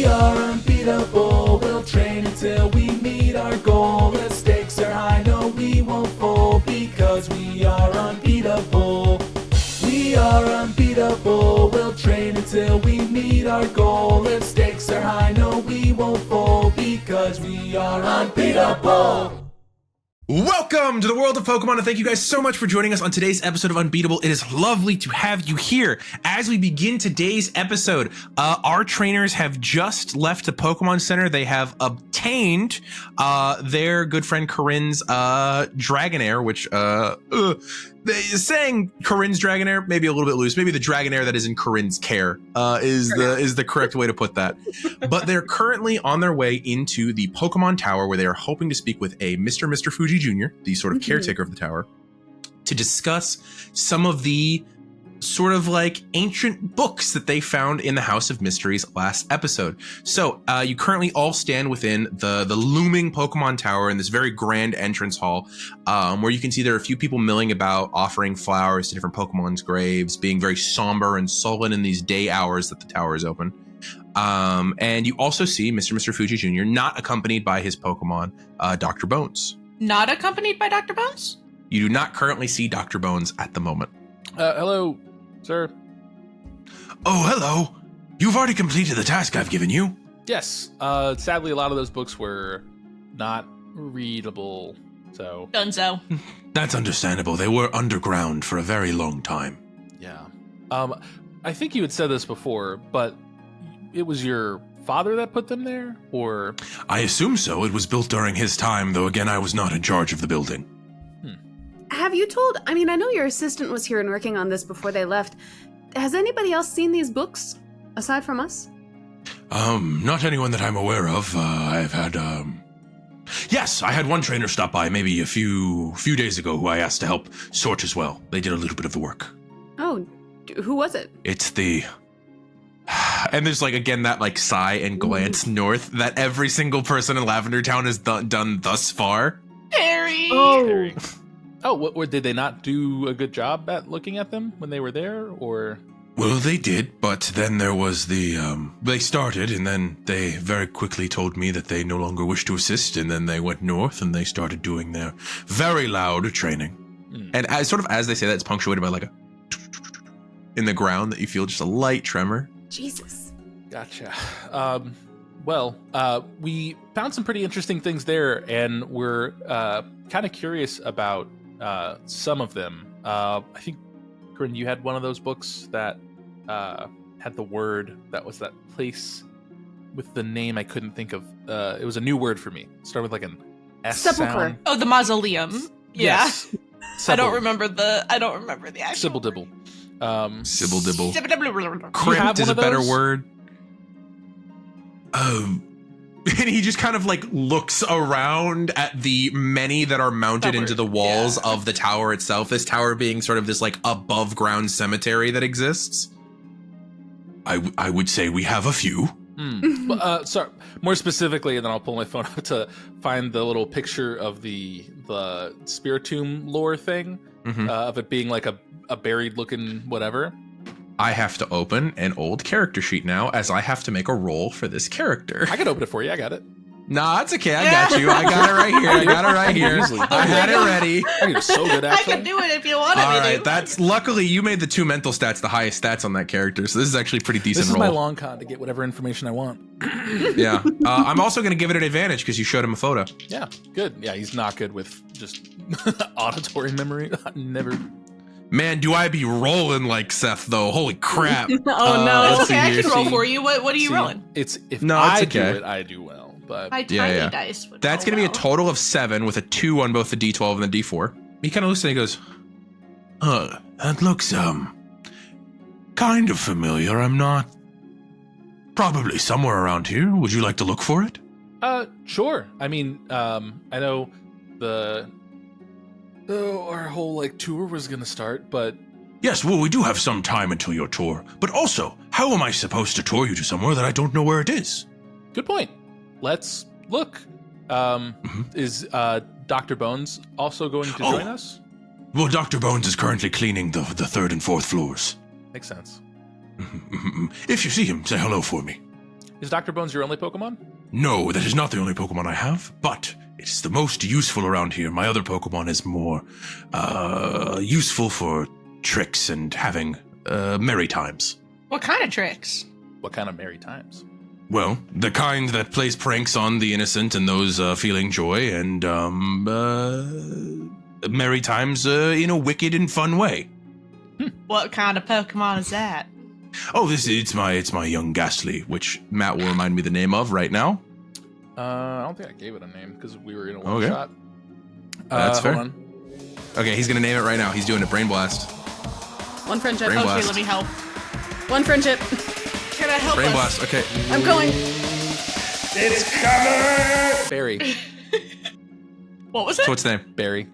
We are unbeatable, we'll train until we meet our goal. The stakes are high, no we won't fold, because we are unbeatable. We are unbeatable, we'll train until we meet our goal. If stakes are high, no we won't fold, because we are unbeatable. Welcome to the world of Pokemon, and thank you guys so much for joining us on today's episode of Unbeatable. It is lovely to have you here. As we begin today's episode, our trainers have just left the Pokemon Center. They have obtained their good friend Coryne's Dragonair, which saying Coryne's Dragonair maybe a little bit loose. Maybe the Dragonair that is in Coryne's care is the correct way to put that. But they're currently on their way into the Pokemon Tower, where they are hoping to speak with a Mr. Fuji Jr., the sort of caretaker of the tower, to discuss some of the sort of like ancient books that they found in the House of Mysteries last episode. So you currently all stand within the looming Pokemon Tower in this very grand entrance hall, where you can see there are a few people milling about, offering flowers to different Pokemon's graves, being very somber and sullen in these day hours that the tower is open. And you also see Mr. Fuji Jr. not accompanied by his Pokemon, Dr. Bones. Not accompanied by Dr. Bones? You do not currently see Dr. Bones at the moment. Hello, sir. Oh, hello. You've already completed the task I've given you. Yes. Sadly, a lot of those books were not readable, so... Dunzo. That's understandable. They were underground for a very long time. Yeah. I think you had said this before, but it was your father that put them there, or...? I assume so. It was built during his time, though again, I was not in charge of the building. Have you told, I know your assistant was here and working on this before they left. Has anybody else seen these books, aside from us? Not anyone that I'm aware of. I've had, Yes, I had one trainer stop by maybe a few days ago who I asked to help sort as well. They did a little bit of the work. Oh, who was it? It's the... And there's like, again, that like sigh and glance north that every single person in Lavender Town has done thus far. Harry! Harry. Oh, did they not do a good job at looking at them when they were there, or? Well, they did, but then there was the, they started, and then they very quickly told me that they no longer wished to assist, and then they went north, and they started doing their very loud training. And as they say that, it's punctuated by like a in the ground that you feel just a light tremor. Jesus. Gotcha. We found some pretty interesting things there, and we're kind of curious about some of them. I think, Coryne, you had one of those books that had the word that was that place with the name I couldn't think of. It was a new word for me. It started with like an S Sepulchre. sound. Oh, the mausoleum. Yeah. Yes. I don't remember the actual Sybil Dibble. Sybil Dibble. Dibble. Crypt is a better those? word. And he just kind of like looks around at the many that are mounted into the walls of the tower itself. This tower being sort of this like above ground cemetery that exists. I would say we have a few. Sorry, more specifically, and then I'll pull my phone out to find the little picture of the Spiritomb lore thing, of it being like a buried looking whatever. I have to open an old character sheet now, as I have to make a roll for this character. I can open it for you. I got it. Nah, it's okay. I got you. I got it right here. I had it ready. You're so good, I actually. can do it if you want me All to. right, that's luckily you made the 2 mental stats the highest stats on that character, so this is actually a pretty decent This is roll. my long con to get whatever information I want. Yeah, I'm also going to give it an advantage because you showed him a photo. Yeah, good. Yeah, he's not good with just auditory memory. Never. Man, do I be rolling like Seth though? Holy crap! Oh, no. It's okay, I here. can roll for you. What are you See, rolling? If No, I it's do okay. it, I do well. But My tiny dice. Would That's roll going to be a well. total of 7 with a 2 on both the D12 and the D4. He kind of looks and he goes, that looks, kind of familiar. I'm not... Probably somewhere around here. Would you like to look for it? Sure. I mean, I know our whole, like, tour was going to start, but... Yes, well, we do have some time until your tour. But also, how am I supposed to tour you to somewhere that I don't know where it is? Good point. Let's look. Is Dr. Bones also going to join us? Well, Dr. Bones is currently cleaning the 3rd and 4th floors. Makes sense. If you see him, say hello for me. Is Dr. Bones your only Pokemon? No, that is not the only Pokemon I have, but it's the most useful around here. My other Pokemon is more useful for tricks and having merry times. What kind of tricks? What kind of merry times? Well, the kind that plays pranks on the innocent and those feeling joy, and merry times in a wicked and fun way. What kind of Pokemon is that? Oh, it's my young Ghastly, which Matt will remind me the name of right now. I don't think I gave it a name because we were in a one shot. That's fair. Hold on. Okay, he's gonna name it right now. He's doing a Brain Blast. One friendship. Brain Okay, blast. let me help. One friendship. Can I help Brain us? Blast. Okay. I'm going. It's coming. Barry. What was it? So what's the name? Barry.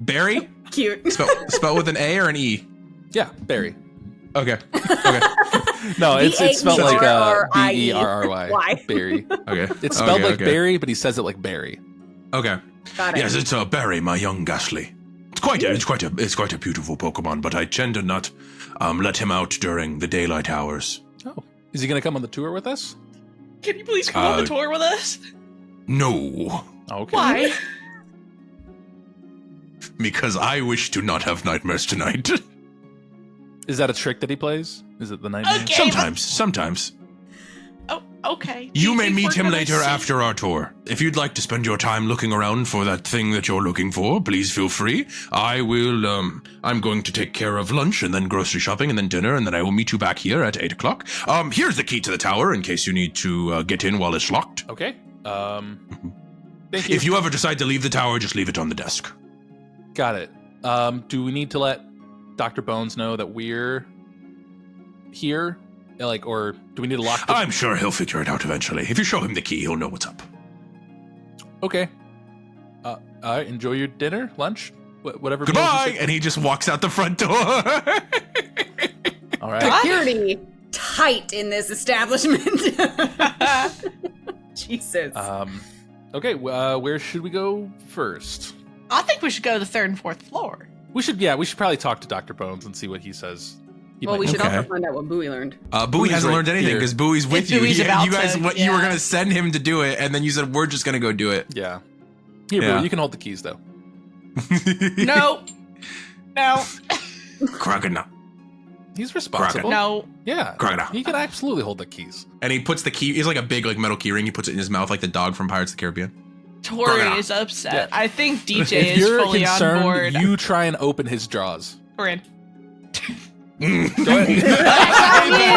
Barry. Cute. Spell with an A or an E? Yeah, Barry. Okay. Okay. No, it's spelled like B-A-E-R-R-I-E. Berry. Why? Barry. Okay. It's spelled Okay, like Barry, but he says it like Barry. Okay. Got it. Yes, it's Barry, my young Ghastly. It's quite a beautiful Pokemon, but I tend to not let him out during the daylight hours. Oh, is he gonna come on the tour with us? Can you please come on the tour with us? No, Okay. Why? because I wish to not have nightmares tonight. Is that a trick that he plays? Is it the nightmare? Okay. Sometimes. Oh, okay. You Do may think meet we're him gonna later see- after our tour. If you'd like to spend your time looking around for that thing that you're looking for, please feel free. I will, I'm going to take care of lunch and then grocery shopping and then dinner, and then I will meet you back here at 8 o'clock. Here's the key to the tower in case you need to get in while it's locked. Okay. Thank you. If you ever decide to leave the tower, just leave it on the desk. Got it. Do we need to let Dr. Bones know that we're here? Like, or do we need to lock the... I'm sure he'll figure it out eventually. If you show him the key, he'll know what's up. Okay. Enjoy your dinner, lunch, whatever. Goodbye! And he just walks out the front door. All right. Security tight in this establishment. Jesus. Okay. Where should we go first? I think we should go to the 3rd and 4th floor. We should probably talk to Dr. Bones and see what he says. Well, we should Okay. also find out what Bowie learned. Bowie hasn't right learned anything here. because Bowie's with you. Bowie's You about guys, to, you were yeah. going to send him to do it, and then you said, we're just going to go do it. Yeah. Here, Yeah. Bowie, you can hold the keys, though. No. No. Crocodile. He's responsible. No. Yeah. Crocodile. He can absolutely hold the keys. And he puts the key, he's like a big like metal key ring. He puts it in his mouth like the dog from Pirates of the Caribbean. Torie is upset. Yeah. I think DJ If is you're fully concerned, on board. you try and open his jaws. We're in. Go ahead.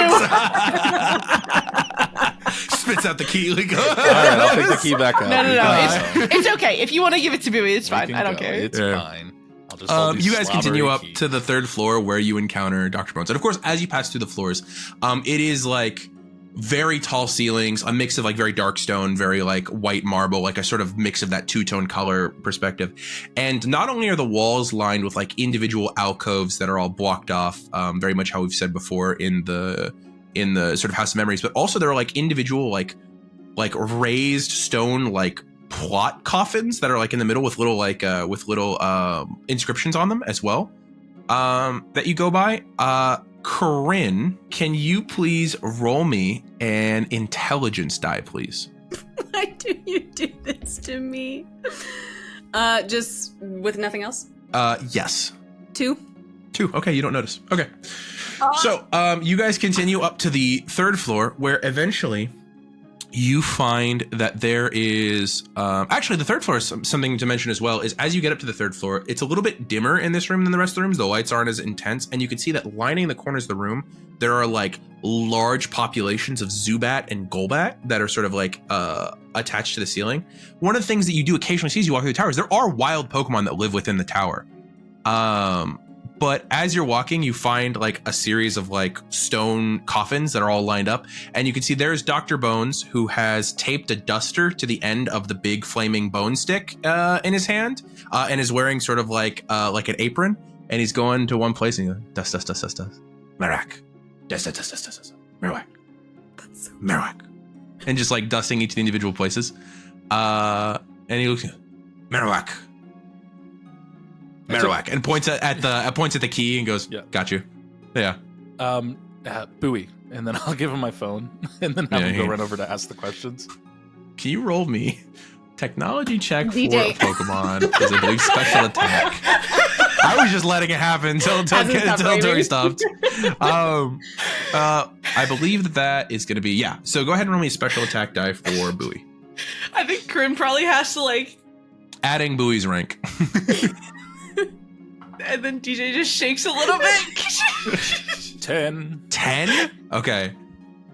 Spits out the key. Like, All right, I'll pick the key back up. No. You can It's okay. If you want to give it to Bowie, it's go. You fine. can I don't go. care. It's Yeah. fine. I'll just hold these You guys continue up slobbery to the 3rd floor where you encounter Dr. Bones. And of course, as you pass through the floors, it is like very tall ceilings, a mix of like very dark stone, very like white marble, like a sort of mix of that two-tone color perspective. And not only are the walls lined with like individual alcoves that are all blocked off, very much how we've said before in the sort of House of Memories, but also there are like individual like raised stone like plot coffins that are like in the middle with little inscriptions on them as well, that you go by. Coryne, can you please roll me an intelligence die, please? Why do you do this to me? Just with nothing else? Yes. 2? 2. Okay, you don't notice. Okay. So, you guys continue up to the 3rd floor where eventually you find that there is actually the 3rd floor is something to mention as well. Is as you get up to the 3rd floor, it's a little bit dimmer in this room than the rest of the rooms. The lights aren't as intense, and you can see that lining the corners of the room there are like large populations of Zubat and Golbat that are sort of like attached to the ceiling. One of the things that you do occasionally see as you walk through the tower is there are wild Pokemon that live within the tower. But as you're walking, you find like a series of like stone coffins that are all lined up. And you can see there's Dr. Bones, who has taped a duster to the end of the big flaming bone stick in his hand, and is wearing sort of like an apron. And he's going to one place and he goes, dust, dust, dust, dust, dust. Marowak. Dust, dust, dust, dust, dust. Marowak. Marowak. And just like dusting each of the individual places. And he looks, Marowak. Marowak, and points at the key and goes, Yeah. "Got you." Yeah. Bowie, and then I'll give him my phone, and then have him go he- run over to ask the questions. Can you roll me technology check DJ. for a Pokemon is, I believe, special attack. I was just letting it happen until Torie stopped. I believe that is going to be, So go ahead and roll me a special attack die for Bowie. I think Coryne probably has to like, Adding Bowie's rank. and then DJ just shakes a little bit. 10. 10? Okay.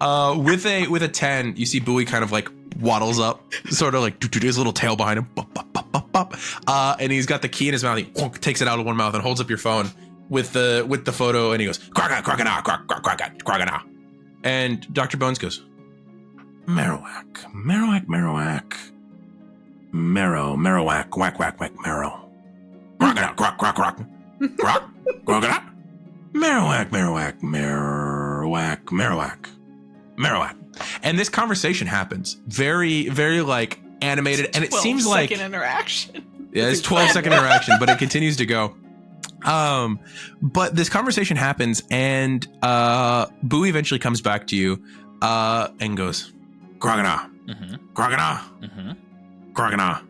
With a 10, you see Bowie kind of like waddles up, sort of like his little tail behind him. Bop, bop, bop, bop, bop. And he's got the key in his mouth. He takes it out of one mouth and holds up your phone with the photo, and he goes, Kragana. And Dr. Bones goes, Marowak, Marowak, Marowak. Marowak, whack, whack, whack, Marrow. Kragana, krag, krag, krag. Krag, kragana. Marowak, Marowak, Marowak, Marowak, Marowak. And this conversation happens very, very like animated, and it seems like interaction. Yeah, it's 12-second interaction, but it continues to go. But this conversation happens, and Bowie eventually comes back to you and goes, Kragana, Kragana, Kragana,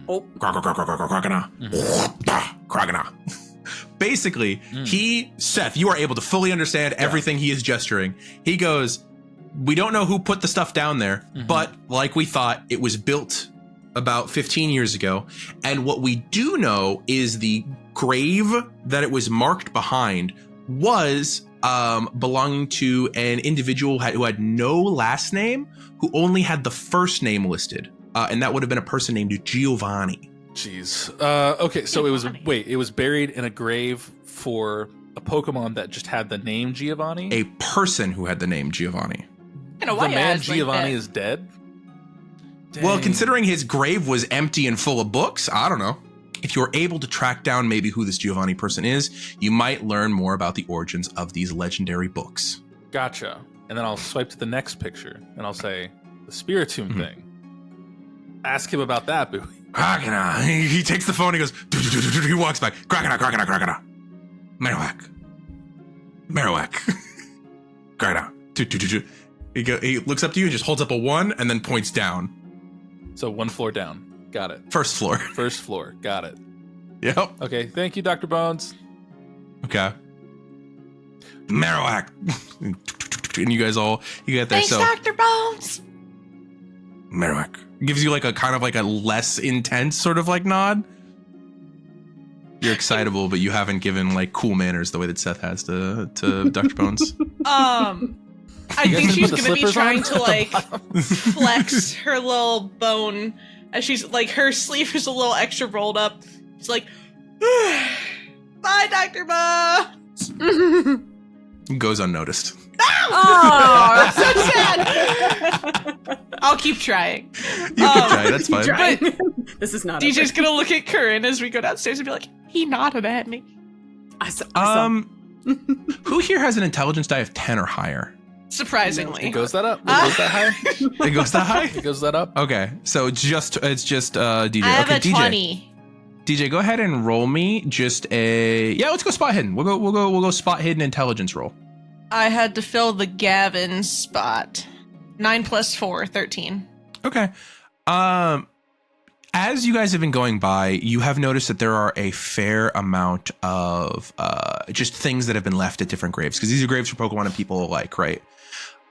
Kragana, Kragana. Basically, Seth, you are able to fully understand everything he is gesturing. He goes, we don't know who put the stuff down there, but like we thought, it was built about 15 years ago. And what we do know is the grave that it was marked behind was belonging to an individual who had no last name, who only had the first name listed. And that would have been a person named Giovanni. Jeez. Okay, so it was buried in a grave for a Pokemon that just had the name Giovanni? A person who had the name Giovanni. You know, The why man ask like Giovanni that? is dead? Well, Dang. considering his grave was empty and full of books, I don't know. If you're able to track down maybe who this Giovanni person is, you might learn more about the origins of these legendary books. Gotcha. And then I'll swipe to the next picture, and I'll say, the Spiritomb thing. Ask him about that, Bowie. Kragana. He takes the phone, he goes, he walks back. Kragana, Kragana, Kragana. Marowak. Marowak. Kragana. He looks up to you and just holds up a 1 and then points down. So 1 floor down. Got it. First floor. First floor. Got it. Yep. Okay, thank you, Dr. Bones. Okay. Marowak. And you get there. Thanks, So Dr. Bones. Marowak gives you like a kind of like a less intense sort of like nod. You're excitable, but you haven't given like cool manners the way that Seth has to Dr. Bones. I think she's put the gonna be slippers trying on to like flex her little bone as she's like her sleeve is a little extra rolled up. She's like, bye, Dr. Bones. Goes unnoticed. Oh, that's so sad. I'll keep trying. You can try, that's fine. Trying. This is not DJ's over. gonna look at Coryne as we go downstairs and be like, he nodded at me. I saw. Who here has an intelligence die of 10 or higher? Surprisingly. It goes that up? It goes that high? It goes that high? It goes that up? Okay, so it's just DJ. I have Okay, a DJ. 20. DJ, go ahead and roll me just a let's go spot hidden. We'll go spot hidden intelligence roll. I had to fill the Gavin spot. 9 plus 4, 13. Okay. As you guys have been going by, you have noticed that there are a fair amount of just things that have been left at different graves, because these are graves for Pokemon and people alike, right?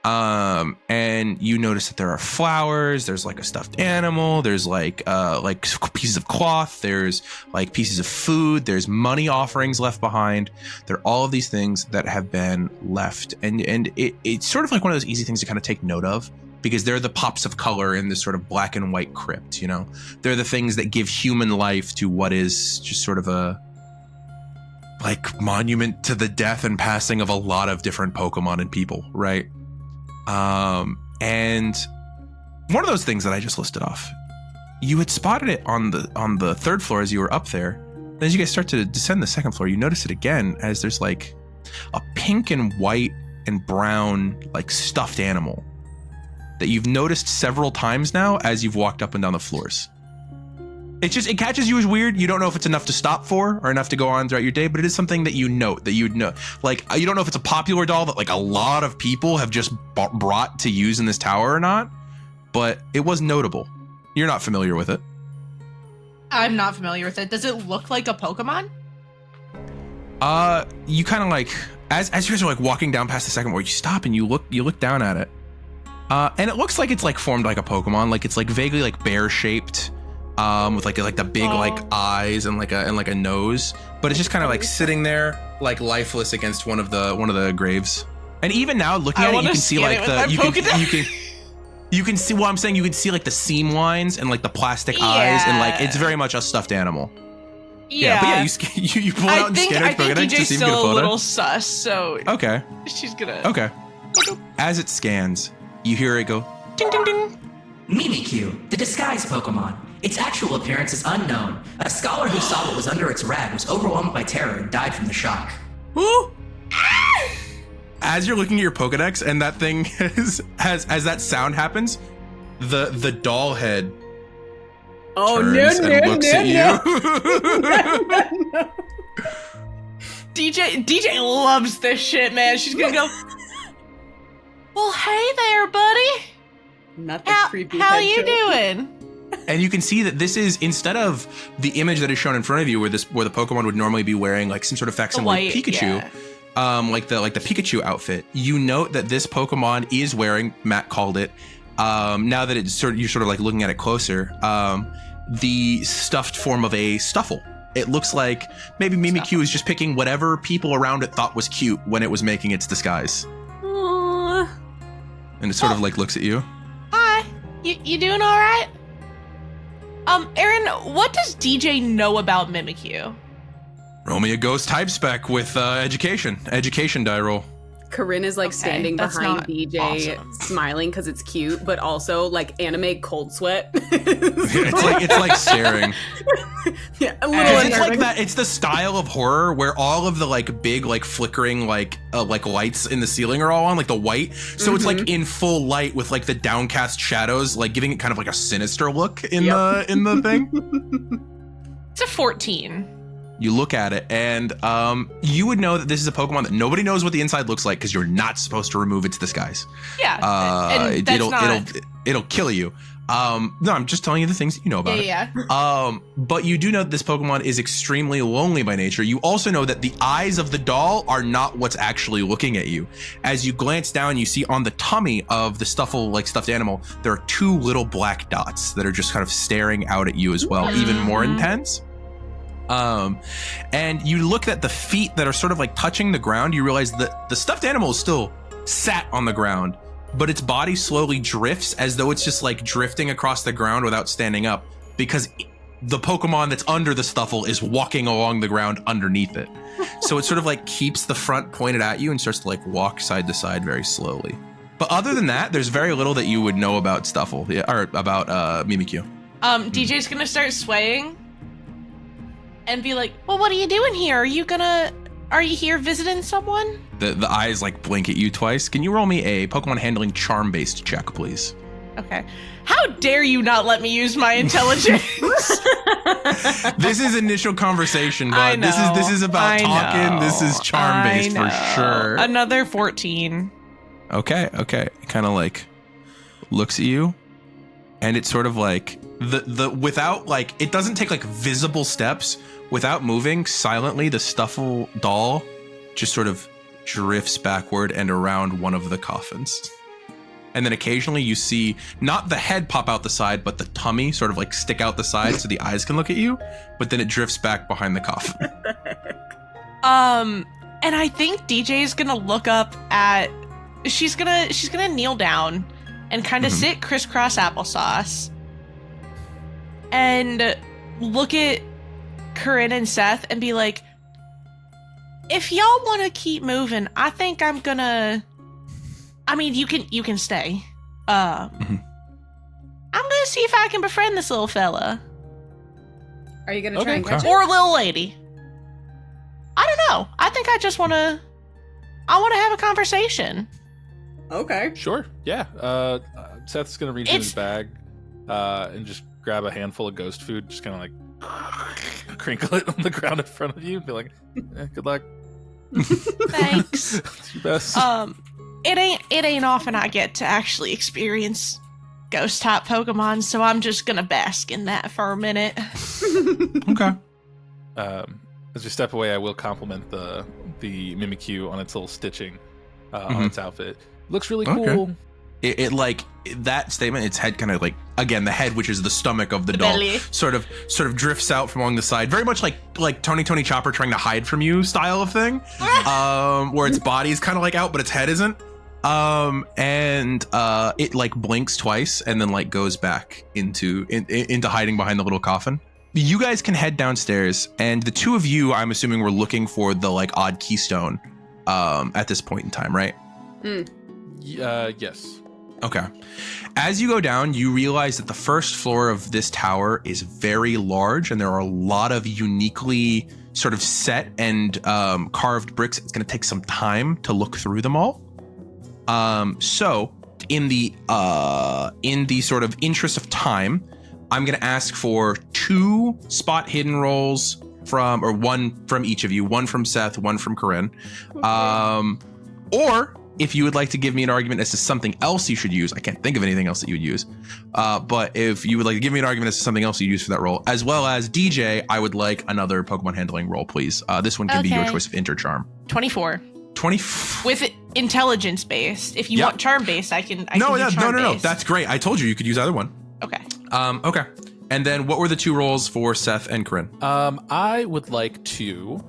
And you notice that there are flowers, there's like a stuffed animal, there's like pieces of cloth, there's like pieces of food, there's money offerings left behind. There are all of these things that have been left, and it's sort of like one of those easy things to kind of take note of, because they're the pops of color in this sort of black and white crypt, you know? They're the things that give human life to what is just sort of a like monument to the death and passing of a lot of different Pokemon and people, right? And one of those things that I just listed off, you had spotted it on the third floor as you were up there. Then as you guys start to descend the second floor, you notice it again as there's like a pink and white and brown like stuffed animal that you've noticed several times now as you've walked up and down the floors. it catches you as weird. You don't know if it's enough to stop for or enough to go on throughout your day, but it is something that you note, that you'd know. Like, you don't know if it's a popular doll that like a lot of people have just brought to use in this tower or not, but it was notable. You're not familiar with it. I'm not familiar with it. Does it look like a Pokemon? You kind of like, as you guys are like walking down past the second where you stop and you look down at it. And it looks like it's like formed like a Pokemon, like it's like vaguely like bear shaped. With like the big like eyes and like a nose, but it's just kind of like sitting there like lifeless against one of the graves. And even now, looking at it, you can see like you can see what I'm saying. You can see like the seam lines and like the plastic eyes, and like it's very much a stuffed animal. Yeah, but yeah, you pull it out and scan it. I think DJ's still a little sus, so okay, she's gonna. Okay. As it scans, you hear it go ding ding ding. Mimikyu, the disguise Pokemon. Its actual appearance is unknown. A scholar who saw what was under its rag was overwhelmed by terror and died from the shock. Who? As you're looking at your Pokedex and that thing as that sound happens, the doll head turns and looks at you. DJ loves this shit, man. She's gonna go, well, hey there, buddy. Not the creepy How head you joke. doing? And you can see that this is, instead of the image that is shown in front of you where the Pokemon would normally be wearing like some sort of facsimile Pikachu, like the Pikachu outfit, you note that this Pokemon is wearing, Matt called it, now that it's you're sort of like looking at it closer, the stuffed form of a Stuffle. It looks like maybe Mimikyu is just picking whatever people around it thought was cute when it was making its disguise. Aww. And it sort of like looks at you. Hi, you doing all right? Aaron, what does DJ know about Mimikyu? Roll me a ghost type spec with education die roll. Coryne is like standing behind DJ, smiling because it's cute, but also like anime cold sweat. It's like staring. Yeah, a little. It's like that. It's the style of horror where all of the like big like flickering like lights in the ceiling are all on, like the white. So it's like in full light with like the downcast shadows, like giving it kind of like a sinister look in the thing. It's a 14. You look at it, and you would know that this is a Pokemon that nobody knows what the inside looks like because you're not supposed to remove its disguise. Yeah, and that's it'll kill you. No, I'm just telling you the things that you know about it. Yeah. But you do know that this Pokemon is extremely lonely by nature. You also know that the eyes of the doll are not what's actually looking at you. As you glance down, you see on the tummy of the Stuffle, like stuffed animal, there are two little black dots that are just kind of staring out at you as well, even more intense. And you look at the feet that are sort of like touching the ground. You realize that the stuffed animal is still sat on the ground, but its body slowly drifts as though it's just like drifting across the ground without standing up, because the Pokemon that's under the Stuffle is walking along the ground underneath it. So it sort of like keeps the front pointed at you and starts to like walk side to side very slowly. But other than that, there's very little that you would know about Stuffle, or about Mimikyu. DJ's gonna start swaying and be like, well, what are you doing here? Are you here visiting someone? The eyes like blink at you twice. Can you roll me a Pokemon handling charm-based check, please? Okay. How dare you not let me use my intelligence? This is initial conversation, but this is about talking. This is charm-based for sure. Another 14. Okay. It kind of like looks at you, and it's sort of like the without like, it doesn't take like visible steps. Without moving, silently, the Stuffle doll just sort of drifts backward and around one of the coffins. And then occasionally you see not the head pop out the side, but the tummy sort of like stick out the side so the eyes can look at you, but then it drifts back behind the coffin. And I think DJ is gonna look up at, she's gonna kneel down and kind of sit crisscross applesauce and look at Coryne and Seth and be like, if y'all want to keep moving, I think I'm gonna, I mean, you can stay. I'm gonna see if I can befriend this little fella. Are you gonna try and catch it? Or a little lady. I don't know. I think I just want to have a conversation. Okay. Sure. Yeah. Seth's gonna reach in his bag and just grab a handful of ghost food, just kind of like crinkle it on the ground in front of you, and be like, "Good luck." Thanks. It's your best. It ain't often I get to actually experience ghost type Pokemon, so I'm just gonna bask in that for a minute. Okay. As you step away, I will compliment the Mimikyu on its little stitching on its outfit. Looks really cool. Okay. It like that statement. Its head kind of like, again, the head, which is the stomach of the doll, belly. sort of drifts out from along the side, very much like Tony Chopper trying to hide from you style of thing, where its body's kind of like out, but its head isn't. And it like blinks twice and then like goes back into hiding behind the little coffin. You guys can head downstairs, and the two of you, I'm assuming, were looking for the like odd keystone at this point in time, right? Yes. Okay. As you go down, you realize that the first floor of this tower is very large, and there are a lot of uniquely sort of set and carved bricks. It's going to take some time to look through them all. So in the sort of interest of time, I'm going to ask for 2 spot hidden rolls or one from each of you, one from Seth, one from Coryne. Okay. Or if you would like to give me an argument as to something else you should use, I can't think of anything else that you would use. But if you would like to give me an argument as to something else you use for that role, as well as DJ, I would like another Pokemon handling roll, please. This one can be your choice of Intercharm. 24. 20 with intelligence based. If you want charm based, I can. No. Based. That's great. I told you could use either one. Okay. Okay. And then what were the 2 rolls for Seth and Coryne? I would like to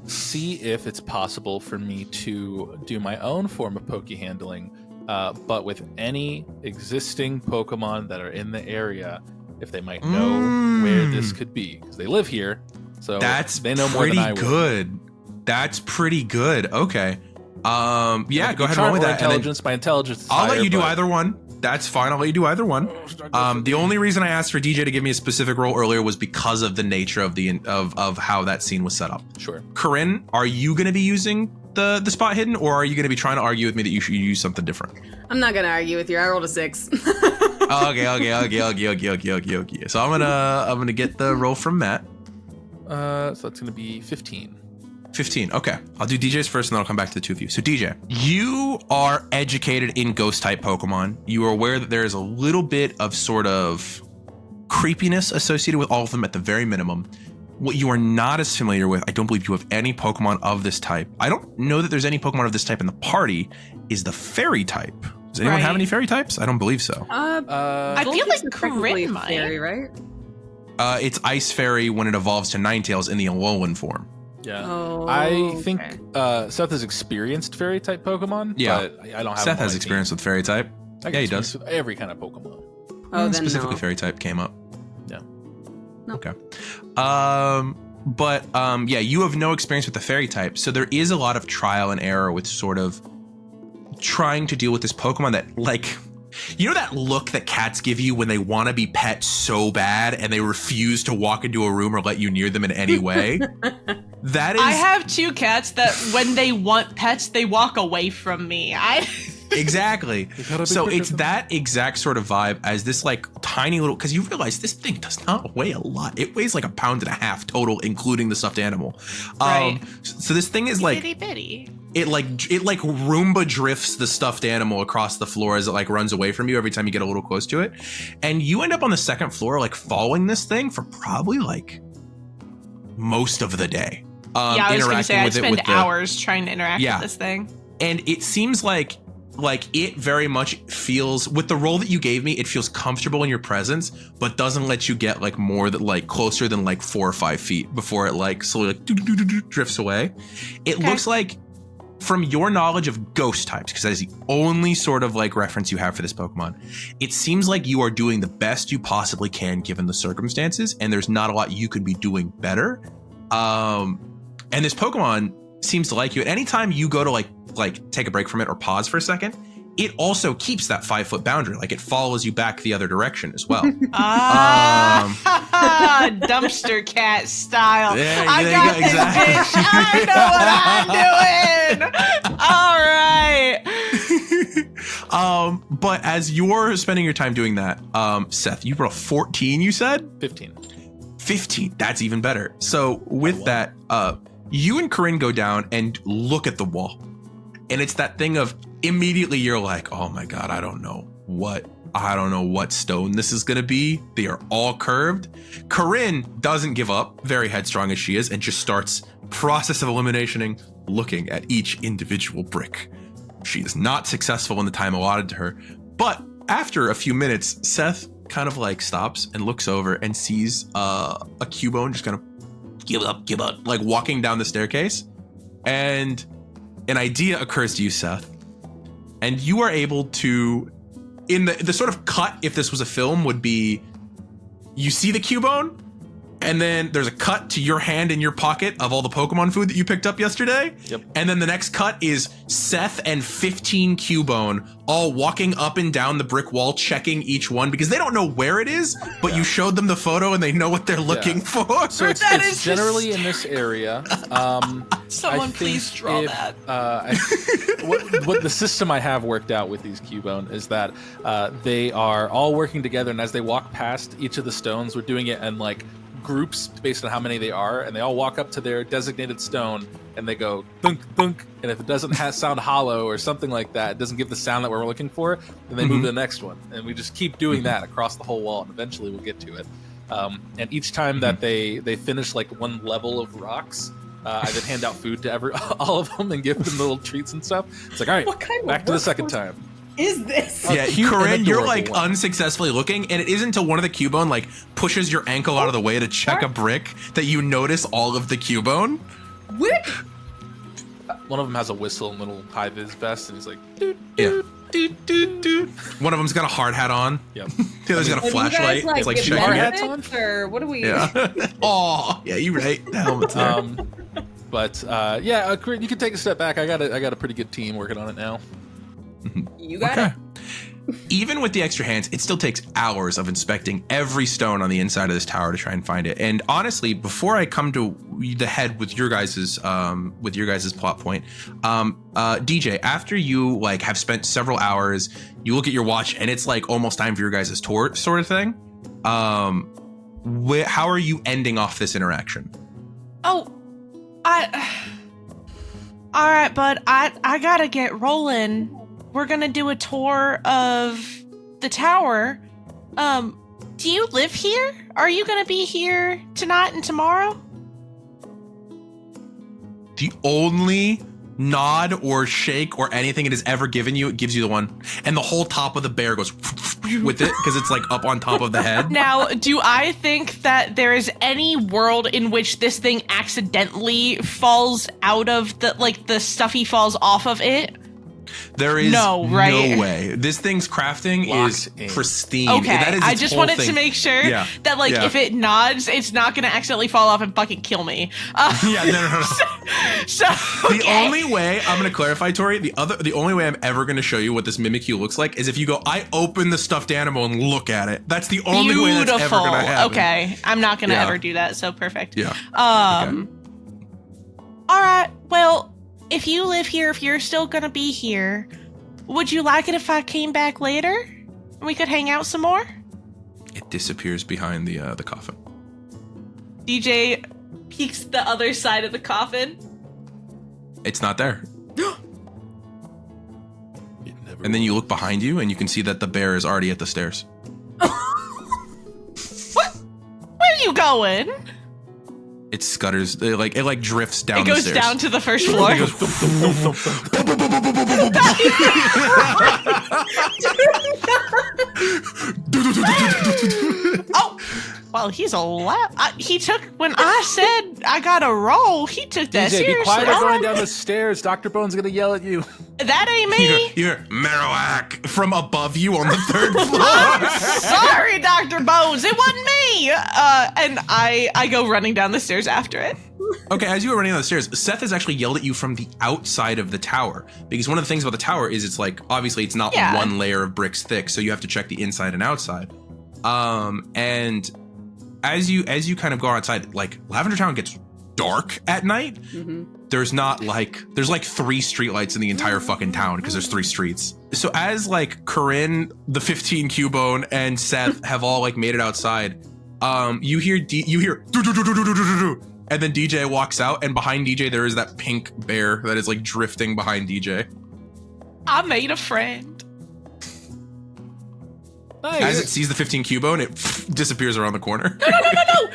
see if it's possible for me to do my own form of Poke handling, but with any existing Pokemon that are in the area, if they might know where this could be, because they live here, so they know more than I would. Good. That's pretty good. Okay. Yeah, go ahead and roll with that. Intelligence. My intelligence is I'll higher, let you do either one. That's fine. I'll let you do either one. The only reason I asked for DJ to give me a specific roll earlier was because of the nature of of how that scene was set up. Sure. Coryne, are you going to be using the spot hidden, or are you going to be trying to argue with me that you should use something different? I'm not going to argue with you. I rolled a 6. Okay. So I'm gonna get the roll from Matt. So that's gonna be 15. 15. Okay. I'll do DJ's first and then I'll come back to the 2 of you. So DJ, you are educated in ghost type Pokemon. You are aware that there is a little bit of sort of creepiness associated with all of them at the very minimum. What you are not as familiar with, I don't believe you have any Pokemon of this type. I don't know that there's any Pokemon of this type in the party, is the fairy type. Does anyone have any fairy types? I don't believe so. I feel like Coryne might. Fairy, right? It's Ice Fairy when it evolves to Ninetales in the Alolan form. Yeah. Oh, I think Seth has experienced fairy type Pokemon. Yeah. But I don't have Seth has experience with fairy type. Yeah, he does. With every kind of Pokemon. Oh, then specifically no. fairy type came up. Yeah. No. Okay. Yeah, you have no experience with the fairy type, so there is a lot of trial and error with sort of trying to deal with this Pokemon that, like, you know that look that cats give you when they want to be pet so bad and they refuse to walk into a room or let you near them in any way? That is. I have 2 cats that when they want pets, they walk away from me. Exactly. So it's that exact sort of vibe as this like tiny little, because you realize this thing does not weigh a lot. It weighs like 1.5 pounds total, including the stuffed animal. Right. So this thing is like bitty bitty. It like Roomba drifts the stuffed animal across the floor as it like runs away from you every time you get a little close to it, and you end up on the 2nd floor like following this thing for probably like most of the day. Yeah, I was going to say I'd spend hours trying to interact with this thing. And it seems like it very much feels, with the role that you gave me, it feels comfortable in your presence, but doesn't let you get like more than like closer than like 4 or 5 feet before it like slowly like drifts away. It looks like, from your knowledge of ghost types, because that is the only sort of like reference you have for this Pokemon, it seems like you are doing the best you possibly can given the circumstances, and there's not a lot you could be doing better. And this Pokemon seems to like you. At any time you go to like take a break from it or pause for a second, it also keeps that 5-foot boundary. Like it follows you back the other direction as well. Dumpster cat style. Yeah, I got this, exactly. bitch. I know what I'm doing. All right. But as you're spending your time doing that, Seth, you rolled a 14, you said? 15. 15. That's even better. So with that, you and Coryne go down and look at the wall. And it's that thing of immediately you're like, oh my God, I don't know what stone this is going to be. They are all curved. Coryne doesn't give up, very headstrong as she is, and just starts process of eliminating, looking at each individual brick. She is not successful in the time allotted to her. But after a few minutes, Seth kind of like stops and looks over and sees a Cubone just kind of give up, like walking down the staircase. And an idea occurs to you, Seth. And you are able to, in the sort of cut, if this was a film, would be, you see the Cubone, and then there's a cut to your hand in your pocket of all the Pokemon food that you picked up yesterday. Yep. And then the next cut is Seth and 15 Cubone all walking up and down the brick wall, checking each one because they don't know where it is, but you showed them the photo and they know what they're looking for. So it's generally in this area. Someone please draw that. What the system I have worked out with these Cubone is that they are all working together, and as they walk past each of the stones, we're doing it in like groups based on how many they are, and they all walk up to their designated stone and they go thunk thunk, and if it doesn't sound hollow or something like that, it doesn't give the sound that we're looking for, then they move to the next one, and we just keep doing that across the whole wall, and eventually we'll get to it. And each time that they finish like one level of rocks, I then hand out food to all of them and give them little treats and stuff. It's like, all right, What kind of back to the second time. Is this? Yeah, cute and Coryne, you're adorable like one. unsuccessfully looking, and it isn't until one of the Cubone like pushes your ankle out of the way to check a brick that you notice all of the Cubone. Where? One of them has a whistle and little high vis vest, and he's like, Yeah. One of them's got a hard hat on. yep. The other's got a flashlight. It's like get checking it. benefits, or what do we? Yeah. Oh, yeah, you're right. The helmet's there. Coryne, you can take a step back. I got a pretty good team working on it now. You got it. Even with the extra hands, it still takes hours of inspecting every stone on the inside of this tower to try and find it. And honestly, before I come to the head with your guys's plot point, DJ, after you like have spent several hours, you look at your watch and it's like almost time for your guys' tour sort of thing. How are you ending off this interaction? Oh, all right, bud. I gotta get rolling. We're gonna do a tour of the tower. Do you live here? Are you gonna be here tonight and tomorrow? The only nod or shake or anything it has ever given you, it gives you the one, and the whole top of the bear goes with it because it's like up on top of the head. Now, do I think that there is any world in which this thing accidentally falls out of the stuffy falls off of it? There is no way. This thing's crafting is pristine. Okay, That is I its just whole wanted thing. to make sure Yeah. that if it nods, it's not going to accidentally fall off and fucking kill me. Yeah, no. So The only way I'm going to clarify, Torie, the only way I'm ever going to show you what this Mimikyu looks like is if you go, I open the stuffed animal and look at it. That's the only way that's ever beautiful. going to happen. Okay, I'm not going to Yeah. ever do that. So perfect. Yeah. All right. Well, if you live here, if you're still going to be here, would you like it if I came back later? We could hang out some more? It disappears behind the coffin. DJ peeks the other side of the coffin. It's not there. And then you look behind you and you can see that the bear is already at the stairs. What? Where are you going? It scutters, it drifts down It the goes stairs. down to the first floor. It goes Oh, well, he's a lot. He took, when I said I got a roll, he took that DJ, seriously. be quiet or going down the stairs. Dr. Bone's gonna yell at you. That ain't me. You're Marowak from above you on the third floor. Sorry, Dr. Bones, it wasn't me. And I go running down the stairs after it. Okay, as you were running down the stairs, Seth has actually yelled at you from the outside of the tower. Because one of the things about the tower is it's like, obviously it's not one layer of bricks thick, so you have to check the inside and outside. And as you kind of go outside, like Lavender Town gets dark at night. there's like 3 streetlights in the entire fucking town because there's 3 streets. So as like Coryne, the 15 Cubone, and Seth have all like made it outside, you hear do-do-do-do-do-do-do-do. And then DJ walks out, and behind DJ there is that pink bear that is like drifting behind DJ. I made a friend. Nice. As it sees the 15 Cubone, it disappears around the corner. No.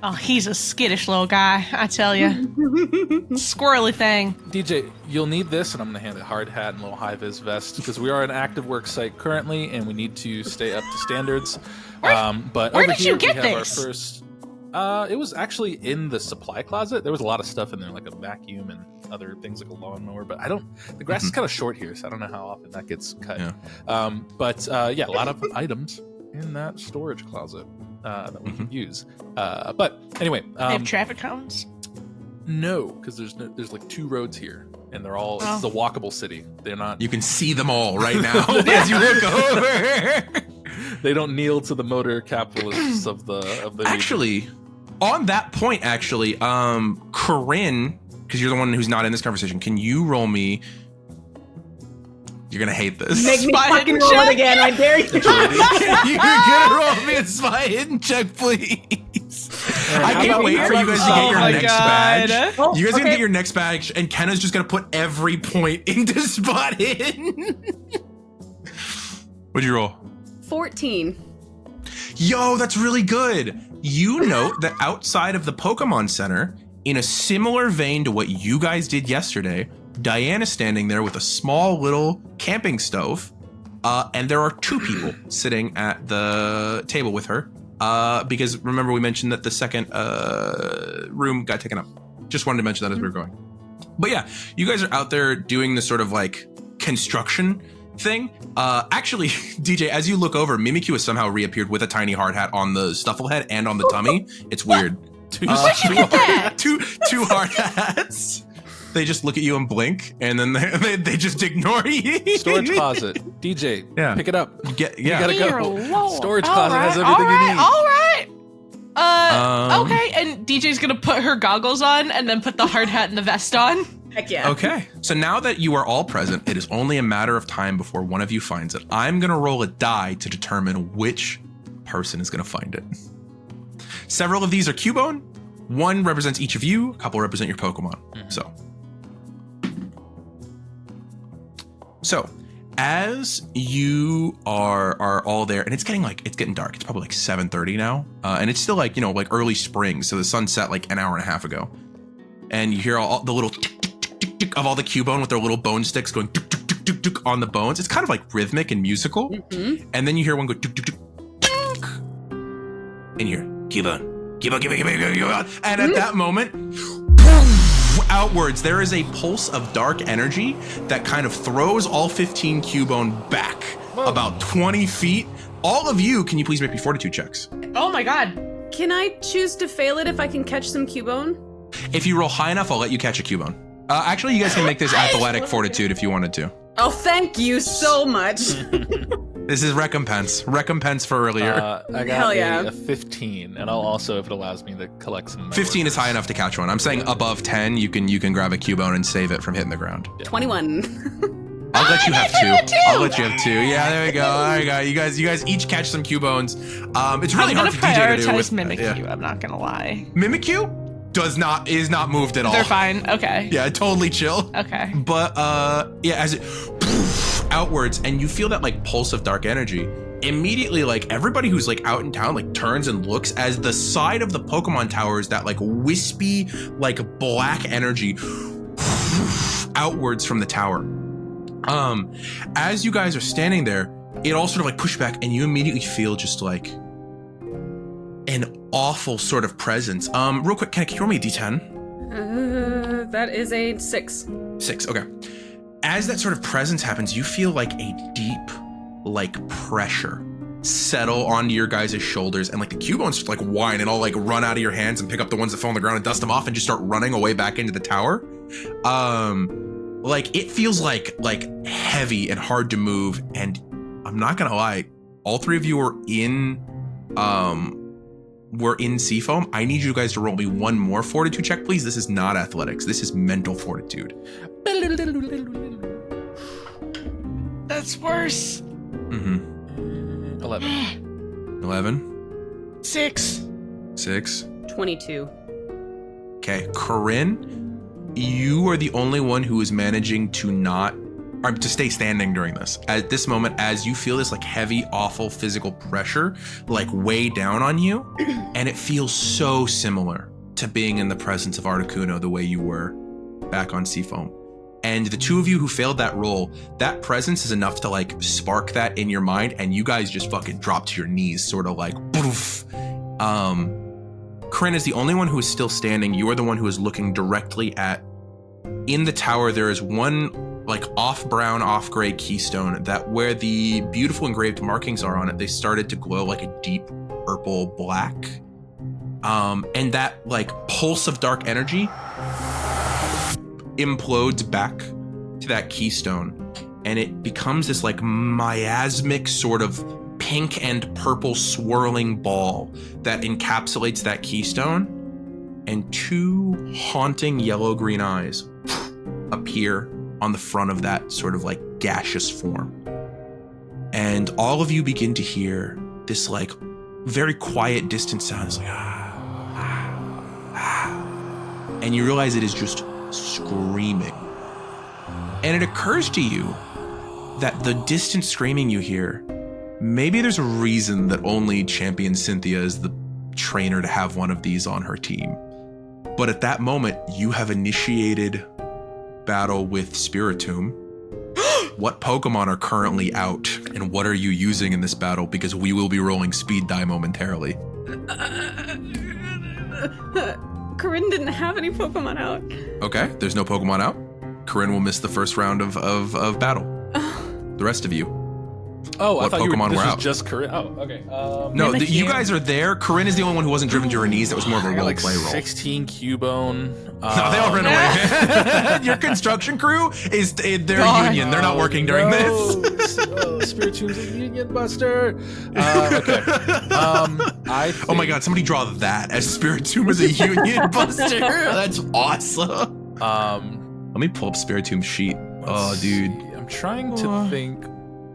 Oh, he's a skittish little guy, I tell you. Squirrely thing. DJ, you'll need this, and I'm going to hand it hard hat and little high-vis vest, because we are an active work site currently, and we need to stay up to standards. But where over did here you get we have this? our first... it was actually in the supply closet. There was a lot of stuff in there, like a vacuum and other things like a lawnmower, but the grass is kind of short here, so I don't know how often that gets cut. Yeah. A lot of items in that storage closet that we can use. But anyway, They have traffic cones? no, because there's like 2 roads here, and they're all it's a walkable city. They're not. You can see them all right now as you look over. They don't kneel to the motor capitalists of the region. Actually, on that point, Coryne, because you're the one who's not in this conversation, can you roll me? You're gonna hate this. Make me Spy fucking hidden roll check. it again, I dare you. You're gonna roll me a spy hidden check, please. I can't wait for you guys to get your next badge. Oh, You guys are gonna okay. get your next badge, and Kenna's just gonna put every point into spot hidden. What'd you roll? 14. Yo, that's really good. You note that outside of the Pokemon Center, in a similar vein to what you guys did yesterday, Diana's standing there with a small little camping stove, and there are 2 people sitting at the table with her, because remember we mentioned that the second room got taken up. Just wanted to mention that as we were going. But yeah, you guys are out there doing this sort of like construction thing. Actually, DJ, as you look over, Mimikyu has somehow reappeared with a tiny hard hat on the Stufflehead and on the tummy. It's weird. Where'd you get that? Two hard hats. They just look at you and blink, and then they just ignore you. Storage closet. DJ, Yeah. pick it up. You You gotta go. Whoa. Storage All closet has right, everything all right, you need. All right. Um, Okay, and DJ's gonna put her goggles on and then put the hard hat and the vest on. Heck yeah. Okay, so now that you are all present, it is only a matter of time before one of you finds it. I'm gonna roll a die to determine which person is gonna find it. Several of these are Cubone. 1 represents each of you. A couple represent your Pokemon. So, as you are all there, and it's getting dark. It's probably like 7:30 now, and it's still like early spring. So the sun set like an hour and a half ago, and you hear all the little tick, tick, tick, tick, tick of all the Cubone with their little bone sticks going tick, tick, tick, tick, tick on the bones. It's kind of like rhythmic and musical, and then you hear one go tick, tick, tick, tick, and you hear Cubone, and at that moment, outwards, there is a pulse of dark energy that kind of throws all 15 Cubone back about 20 feet. All of you, can you please make me fortitude checks? Oh my god. Can I choose to fail it if I can catch some Cubone? If you roll high enough, I'll let you catch a Cubone. Actually, you guys can make this athletic fortitude if you wanted to. Oh, thank you so much. This is recompense for earlier. I Hell got yeah. a 15, and I'll also, if it allows me to collect some. 15 is high enough to catch one. I'm saying above 10, you can grab a Cubone and save it from hitting the ground. 21. I'll let you have can do it 2. too. I'll let you have 2. Yeah, there we go. There we go. You guys each catch some Cubones. It's really I'm hard gonna for DJ to do prioritize with Mimikyu, I'm not gonna lie. Mimikyu is not moved at all. They're fine. Okay. Yeah, totally chill. Okay. But as it outwards, and you feel that like pulse of dark energy, immediately like everybody who's like out in town like turns and looks as the side of the Pokemon towers, that like wispy like black energy outwards from the tower. As you guys are standing there, it all sort of like push back, and you immediately feel just like an awful sort of presence. Real quick, can you roll me a D10? That is a 6. 6, okay. As that sort of presence happens, you feel like a deep, like pressure settle onto your guys' shoulders, and like the Cubones just like whine and all like run out of your hands and pick up the ones that fall on the ground and dust them off and just start running away back into the tower. Like it feels like heavy and hard to move, and I'm not gonna lie, all 3 of you are in we're in Seafoam, I need you guys to roll me one more fortitude check, please. This is not athletics. This is mental fortitude. That's worse. 11. 11. 6. 6. 22. Okay, Coryne, you are the only one who is managing to stay standing during this. At this moment, as you feel this like heavy, awful physical pressure like weigh down on you, and it feels so similar to being in the presence of Articuno the way you were back on Seafoam. And the two of you who failed that roll, that presence is enough to like spark that in your mind, and you guys just fucking drop to your knees, sort of like poof. Coryne is the only one who is still standing. You are the one who is looking directly at. In the tower, there is one like off brown, off gray keystone that where the beautiful engraved markings are on it, they started to glow like a deep purple black. And that like pulse of dark energy implodes back to that keystone, and it becomes this like miasmic sort of pink and purple swirling ball that encapsulates that keystone, and two haunting yellow-green eyes appear on the front of that sort of like gaseous form. And all of you begin to hear this like very quiet distant sound. It's like and you realize it is just screaming. And it occurs to you that the distant screaming you hear, maybe there's a reason that only Champion Cynthia is the trainer to have one of these on her team. But at that moment, you have initiated battle with Spiritomb. What Pokemon are currently out, and what are you using in this battle? Because we will be rolling speed die momentarily. Coryne didn't have any Pokemon out. Okay, there's no Pokemon out. Coryne will miss the first round of battle. The rest of you. Oh, what I thought Pokemon this were was out? just Coryne. Oh, okay. No, you guys are there. Coryne is the only one who wasn't driven to her knees. That was more of a I got role like play roll. 16 Cubone. No, they all ran away. Your construction crew is they're a union. They're not working during this. Spiritual's a union buster. Okay. Oh my god, somebody draw that as Spiritomb as a union buster. That's awesome. Let me pull up Spiritomb's sheet. Oh, dude. I'm trying to think.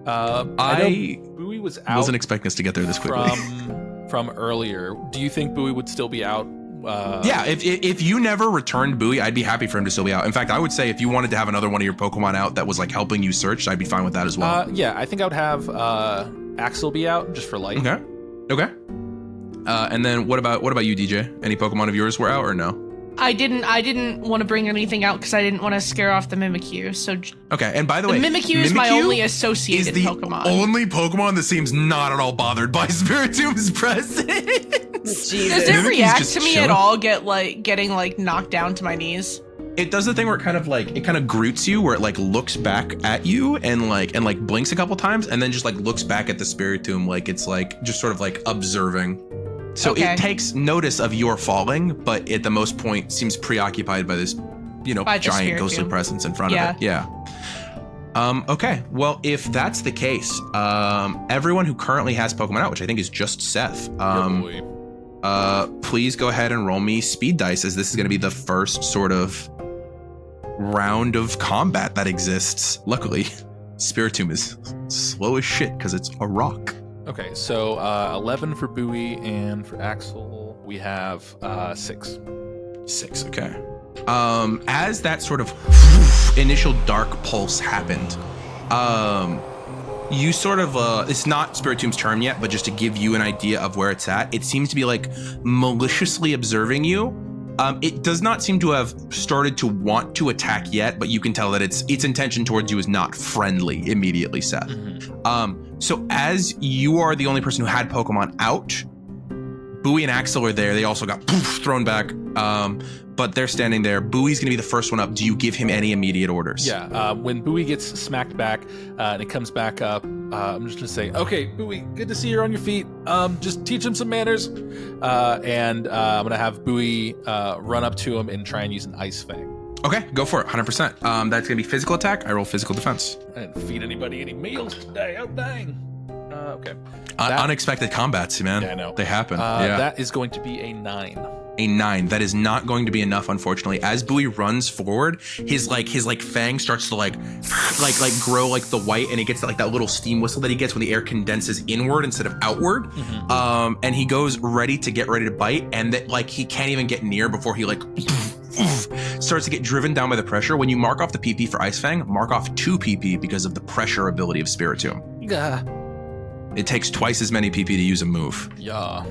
I know Bowie wasn't expecting us to get there this quickly. From earlier. Do you think Bowie would still be out? Yeah, if you never returned Bowie, I'd be happy for him to still be out. In fact, I would say if you wanted to have another one of your Pokemon out that was like helping you search, I'd be fine with that as well. Yeah, I think I would have Axel be out just for life. Okay. And then what about you, DJ? Any Pokemon of yours were out or no? I didn't want to bring anything out because I didn't want to scare off the Mimikyu. So okay, and by the way, Mimikyu is my only associated is the Pokemon. Only Pokemon that seems not at all bothered by Spiritomb's presence. Does it react to me at all? Getting knocked down to my knees? It does the thing where it kind of groots you, where it like looks back at you and blinks a couple times, and then just like looks back at the Spiritomb like it's like just sort of like observing. So It takes notice of your falling, but at the most point seems preoccupied by this, giant ghostly presence in front of it. Yeah. Okay. Well, if that's the case, everyone who currently has Pokemon out, which I think is just Seth, please go ahead and roll me speed dice, as this is going to be the first sort of round of combat that exists. Luckily, Spiritomb is slow as shit because it's a rock. Okay, so 11 for Bowie, and for Axel, we have 6. 6, okay. As that sort of initial dark pulse happened, you sort of, it's not Spiritomb's turn yet, but just to give you an idea of where it's at, it seems to be like maliciously observing you. It does not seem to have started to want to attack yet, but you can tell that its intention towards you is not friendly immediately, Seth. Mm-hmm. So as you are the only person who had Pokemon out, Bowie and Axel are there. They also got thrown back, but they're standing there. Bowie's going to be the first one up. Do you give him any immediate orders? Yeah, when Bowie gets smacked back and it comes back up, I'm just going to say, okay, Bowie, good to see you're on your feet. Just teach him some manners. And I'm going to have Bowie run up to him and try and use an Ice Fang. Okay, go for it, 100%. That's going to be physical attack. I roll physical defense. I didn't feed anybody any meals today. Oh, dang. Okay. Unexpected combats, man. Yeah, I know. They happen. That is going to be a 9. A 9. That is not going to be enough, unfortunately. As Bowie runs forward, his fang starts to like grow like the white, and he gets that little steam whistle that he gets when the air condenses inward instead of outward. And he goes ready to bite, and that he can't even get near before he starts to get driven down by the pressure. When you mark off the PP for Ice Fang, mark off 2 PP because of the pressure ability of Spiritomb. It takes twice as many PP to use a move. Yeah.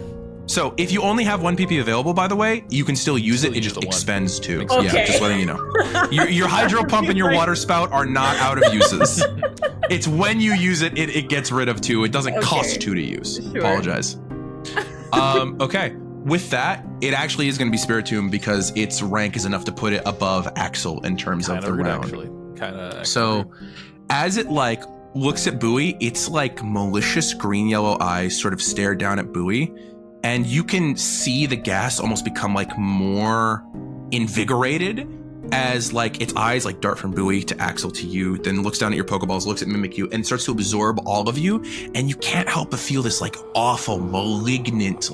So if you only have 1 PP available, by the way, you can still use it. It just expends 2. Okay. Yeah, just letting you know. Your hydro pump and your water spout are not out of uses. It's when you use it, it gets rid of 2. It doesn't cost 2 to use. Sure. Apologize. Okay. With that, it actually is going to be Spiritomb because its rank is enough to put it above Axel in terms of the round. So as it looks at Bowie, it's malicious green-yellow eyes sort of stare down at Bowie. And you can see the gas almost become more invigorated as its eyes dart from Bowie to Axel to you, then looks down at your Pokeballs, looks at Mimikyu, and starts to absorb all of you. And you can't help but feel this awful, malignant,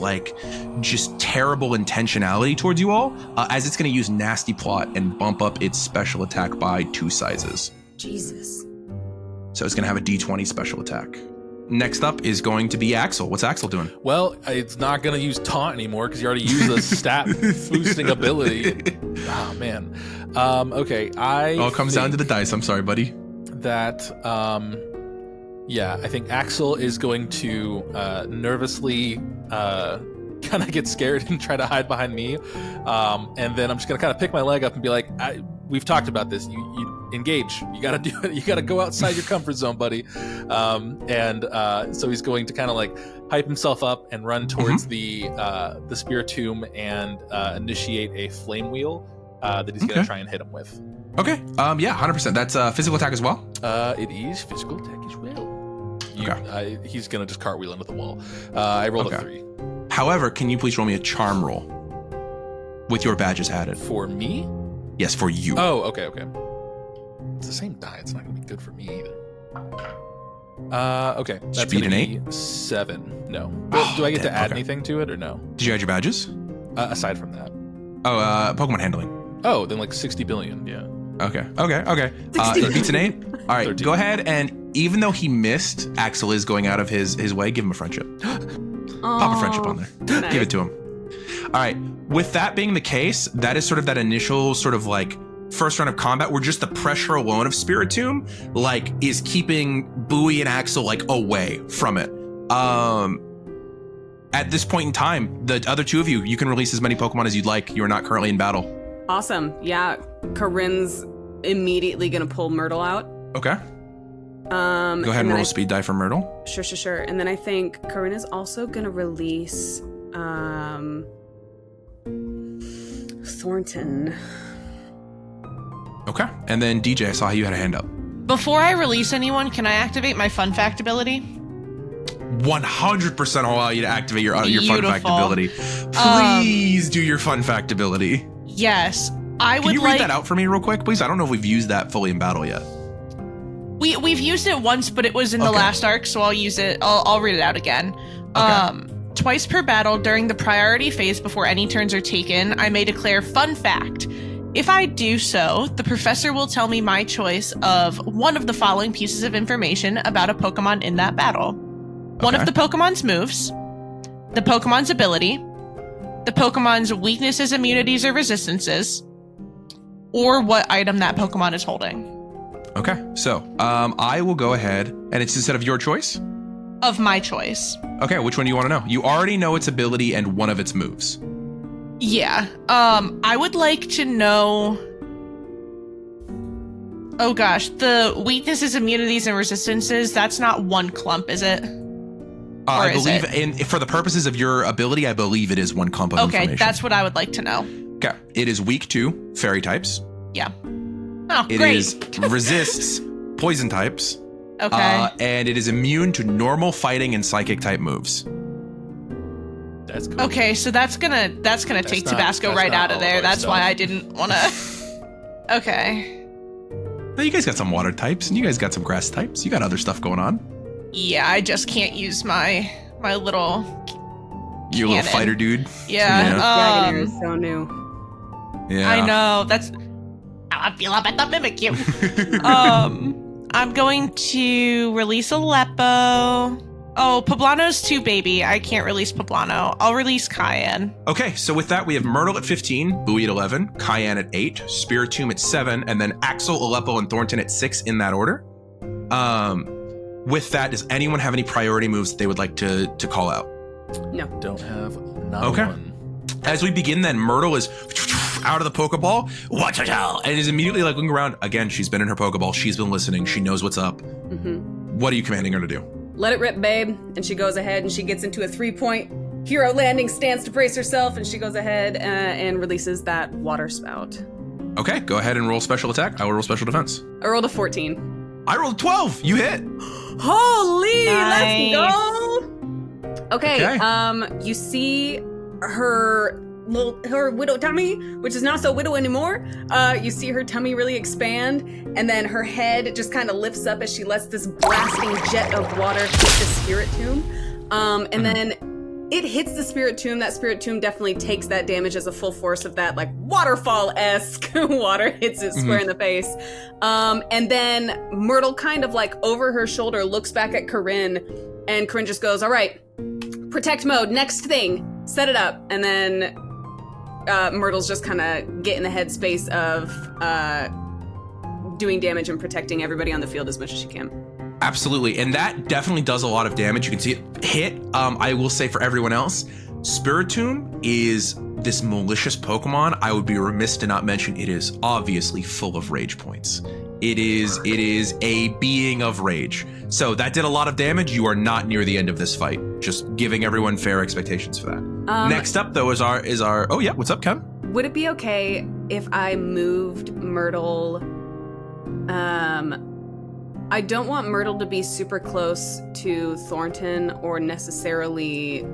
just terrible intentionality towards you all, as it's going to use Nasty Plot and bump up its special attack by 2 sizes. Jesus. So it's going to have a D20 special attack. Next up is going to be Axel. What's Axel doing? Well, it's not going to use Taunt anymore because you already used a stat boosting ability. Oh, man. Okay, it comes down to the dice. I'm sorry, buddy. That, I think Axel is going to nervously kind of get scared and try to hide behind me. And then I'm just going to kind of pick my leg up and be like, we've talked about this. You engage. You got to do it. You got to go outside your comfort zone, buddy. So he's going to kind of hype himself up and run towards the Spiritomb and initiate a flame wheel that he's going to try and hit him with. Okay. 100%. That's physical attack as well? It is physical attack as well. He's going to just cartwheel into the wall. I rolled a 3. However, can you please roll me a charm roll with your badges added? For me? Yes, for you. Oh, okay. It's the same die. It's not going to be good for me either. Okay. That's beat an 8? 7. No. Do I get to add anything to it or no? Did you add your badges? Aside from that. Oh, Pokemon handling. Oh, then 60 billion. Yeah. Okay. It beats an 8. All right, 13. Go ahead, and even though he missed, Axel is going out of his way. Give him a friendship. Pop a friendship on there. Nice. Give it to him. All right. With that being the case, that is sort of that initial sort of first round of combat where just the pressure alone of Spiritomb is keeping Bowie and Axel away from it. At this point in time, the other 2 of you can release as many Pokemon as you'd like. You are not currently in battle. Awesome. Yeah, Corinne's immediately gonna pull Myrtle out. Okay. Go ahead and roll a speed die for Myrtle. Sure. And then I think Corinne is also gonna release Thornton. Okay. And then DJ, I saw how you had a hand up. Before I release anyone, can I activate my fun fact ability? 100% allow you to activate your fun fact ability. Please do your fun fact ability. Yes. Can you read that out for me real quick, please? I don't know if we've used that fully in battle yet. We've used it once, but it was in the last arc, so I'll use it. I'll read it out again. Okay. Twice per battle during the priority phase before any turns are taken, I may declare fun fact. If I do so, the professor will tell me my choice of one of the following pieces of information about a Pokemon in that battle. One of the Pokemon's moves, the Pokemon's ability, the Pokemon's weaknesses, immunities, or resistances, or what item that Pokemon is holding. Okay, so I will go ahead, and it's instead of your choice? Of my choice. Okay, which one do you want to know? You already know its ability and one of its moves. Yeah. I would like to know... Oh gosh, the weaknesses, immunities, and resistances, that's not one clump, is it? I believe, for the purposes of your ability, I believe it is one clump of information. Okay, that's what I would like to know. Okay, it is weak to fairy types. Yeah. Oh, it great. is resists poison types. Okay. And it is immune to normal fighting and psychic type moves. That's cool. Okay, so that's gonna take Tabasco right out of there. That's why I didn't want to. Okay. Well, you guys got some water types, and you guys got some grass types. You got other stuff going on. Yeah, I just can't use my little You little cannon. fighter dude. Yeah. Dragonair is so new. Yeah. I know. That's how I feel about the Mimikyu. I'm going to release Aleppo. Oh, Poblano's too baby. I can't release Poblano. I'll release Cayenne. Okay, so with that, we have Myrtle at 15, Bowie at 11, Cayenne at 8, Spiritomb at 7, and then Axel, Aleppo, and Thornton at 6 in that order. With that, does anyone have any priority moves that they would like to call out? No. Don't have not Okay. one. As we begin, then Myrtle is out of the Pokeball, what the hell, and is immediately like looking around. Again, she's been in her Pokeball. She's been listening. She knows what's up. What are you commanding her to do? Let it rip, babe. And she goes ahead and she gets into a 3-point hero landing stance to brace herself, and she goes ahead and releases that water spout. Okay, go ahead and roll special attack. I will roll special defense. I rolled a 14. I rolled 12. You hit. Holy, Nice. let's go. Okay, Okay. you see her widow tummy, which is not so widow anymore. You see her tummy really expand, and then her head just kind of lifts up as she lets this blasting jet of water hit the spirit tomb. And then it hits the spirit tomb. That spirit tomb definitely takes that damage as a full force of that, like, waterfall-esque water hits it square in the face. And then Myrtle kind of like over her shoulder looks back at Coryne, and Coryne just goes, all right, protect mode, next thing, set it up. And then Myrtle's just kind of get in the headspace of doing damage and protecting everybody on the field as much as she can. Absolutely, and that definitely does a lot of damage. You can see it hit. I will say for everyone else, Spiritomb is this malicious Pokemon. I would be remiss to not mention it is obviously full of rage points. It is a being of rage. So that did a lot of damage. You are not near the end of this fight. Just giving everyone fair expectations for that. Next up, though, is our. Oh yeah, what's up, Ken? Would it be okay if I moved Myrtle? I don't want Myrtle to be super close to Thornton or necessarily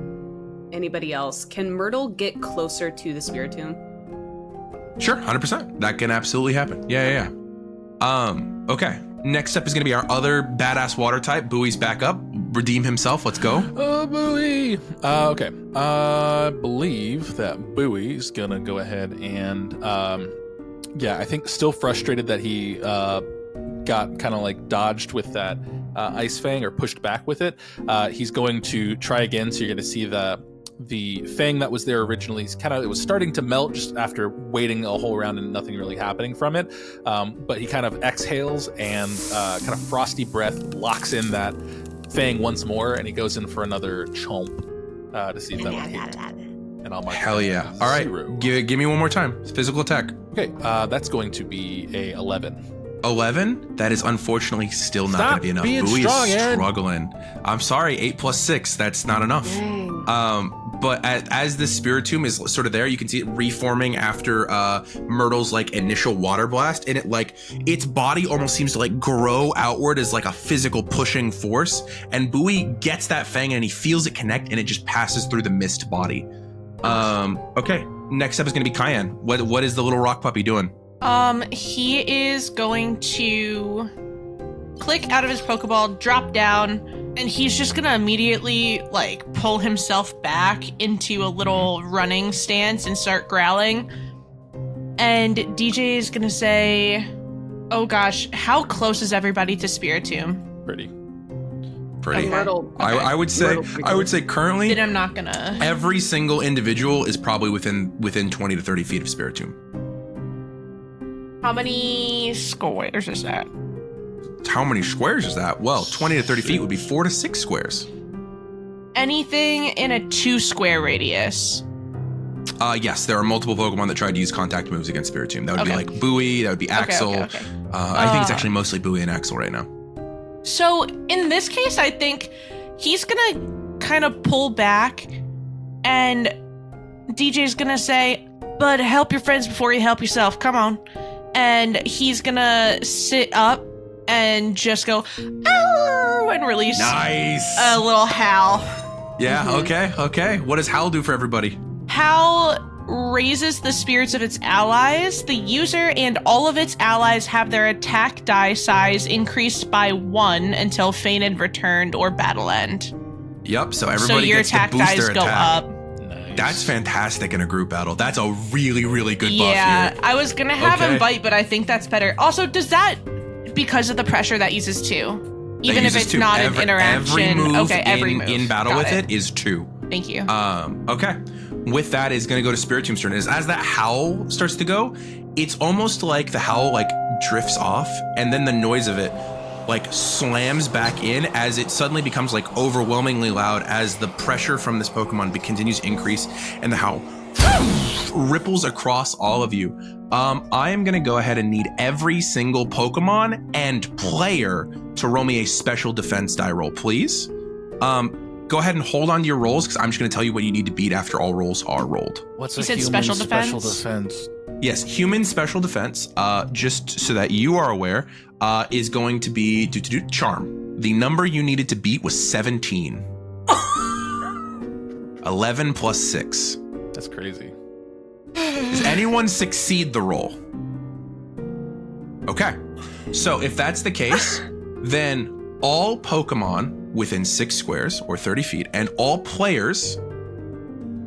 anybody else. Can Myrtle get closer to the Spiritomb? Sure, 100%. That can absolutely happen. Yeah. Okay. Next up is going to be our other badass water type. Bowie's back up. Redeem himself. Let's go. Oh, Bowie. Okay. I believe that Bowie's gonna go ahead and, I think still frustrated that he got kind of like dodged with that Ice Fang or pushed back with it. He's going to try again. So you're going to see the Fang that was there originally. It was starting to melt just after waiting a whole round and nothing really happening from it. But he kind of exhales and kind of frosty breath locks in that Fang once more, and he goes in for another chomp to see if that would hit. And I'll mark Hell that yeah. as All right. 0. Give me one more time. Physical attack. Okay, that's going to be a 11. 11? That is unfortunately still not going Stop to be enough. being Bowie strong, is Aaron. struggling. I'm sorry, 8 plus 6. That's not enough. Dang. But as the Spiritomb is sort of there, you can see it reforming after Myrtle's like initial water blast, and it like its body almost seems to like grow outward as like a physical pushing force. And Bowie gets that Fang and he feels it connect, and it just passes through the mist body. Okay. Next up is going to be Cayenne. What is the little rock puppy doing? He is going to click out of his Pokeball, drop down, and he's just gonna immediately like pull himself back into a little running stance and start growling. And DJ is gonna say, "Oh gosh, how close is everybody to Spiritomb?" Pretty. Pretty. Myrtle. I would say currently Then I'm not gonna. every single individual is probably within 20 to 30 feet of Spiritomb. How many squares is that? How many squares is that? Well, 20 to 30 feet would be 4 to 6 squares. Anything in a 2-square radius. Yes, there are multiple Pokemon that tried to use contact moves against Spiritomb. That would be Okay. like Bowie, that would be Axel. Okay. I think it's actually mostly Bowie and Axel right now. So in this case, I think he's gonna kind of pull back, and DJ's gonna say, "Bud, help your friends before you help yourself. Come on." And he's gonna sit up and just go, "Ow," and release Nice. a little howl. Yeah, okay. What does Howl do for everybody? Howl raises the spirits of its allies. The user and all of its allies have their attack die size increased by 1 until fainted, returned, or battle end. Yep, so everybody your gets attack to boost dice their go attack. up. Nice. That's fantastic in a group battle. That's a really, really good buff Yeah, here. I was gonna have Okay. him bite, but I think that's better. Also, does that, because of the pressure, that uses 2? That Even if uses it's 2. not Every an interaction. move Every in, move. in battle Got with it is 2. Thank you. Okay. With that is going to go to Spiritomb's turn. As that howl starts to go, it's almost like the howl like drifts off, and then the noise of it like slams back in as it suddenly becomes like overwhelmingly loud as the pressure from this Pokemon continues to increase, and the howl ripples across all of you. I am going to go ahead and need every single Pokemon and player to roll me a special defense die roll, please. Go ahead and hold on to your rolls, because I'm just going to tell you what you need to beat after all rolls are rolled. What's You a said human special special defense? defense? Yes, human special defense, just so that you are aware, is going to be charm. The number you needed to beat was 17. 11 plus 6. That's crazy. Does anyone succeed the roll? Okay. So if that's the case, then all Pokemon within 6 squares or 30 feet and all players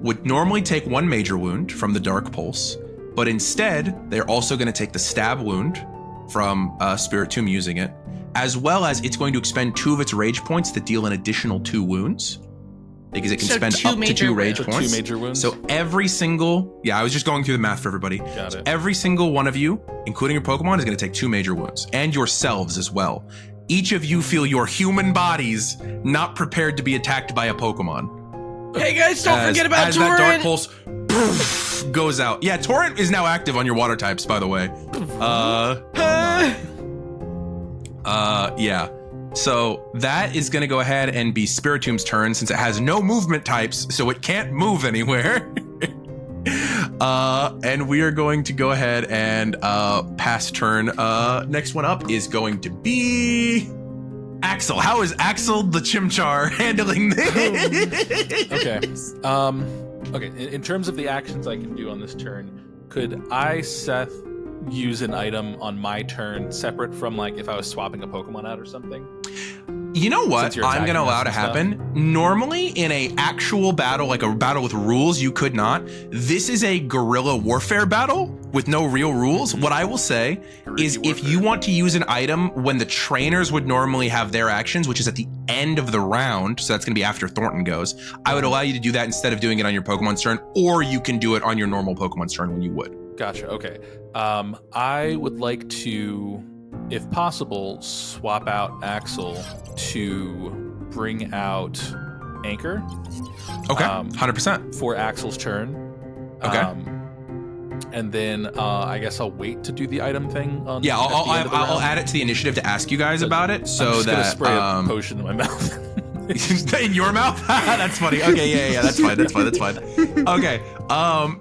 would normally take 1 major wound from the Dark Pulse, but instead they're also going to take the stab wound from Spiritomb using it, as well as it's going to expend 2 of its rage points to deal an additional 2 wounds, because it can So spend 2 up to major 2 rage wounds. So 2 points. major wounds? So every single, I was just going through the math for everybody. Got it. Every single one of you, including your Pokemon, is going to take 2 major wounds, and yourselves as well. Each of you feel your human bodies not prepared to be attacked by a Pokemon. Hey guys, don't forget about as that Dark Torie. Pulse poof, goes out. Yeah, Torrent is now active on your water types, by the way. Yeah. So that is going to go ahead and be Spiritomb's turn, since it has no movement types, so it can't move anywhere. And we are going to go ahead and pass turn. Next one up is going to be Axel. How is Axel the Chimchar handling this? Okay. Okay. In terms of the actions I can do on this turn, could I, Seth, use an item on my turn separate from like if I was swapping a Pokemon out or something? You know what Since you're I'm going to attacking allow us to and stuff. happen? Normally in a actual battle, like a battle with rules, you could not. This is a guerrilla warfare battle with no real rules. What I will say is if you want to use an item when the trainers would normally have their actions, which is at the end of the round, so that's going to be after Thornton goes, I would allow you to do that instead of doing it on your Pokemon's turn, or you can do it on your normal Pokemon's turn when you would. Gotcha. Okay. I would like to, if possible, swap out Axel to bring out Anchor. Okay, 100%. For Axel's turn. Okay. And then I guess I'll wait to do the item thing. On Yeah, at the end of the I'll round. add it to the initiative to ask you guys about it, I'm so just gonna that spray a potion in my mouth. in your mouth? That's funny. Okay, yeah, that's fine. Okay.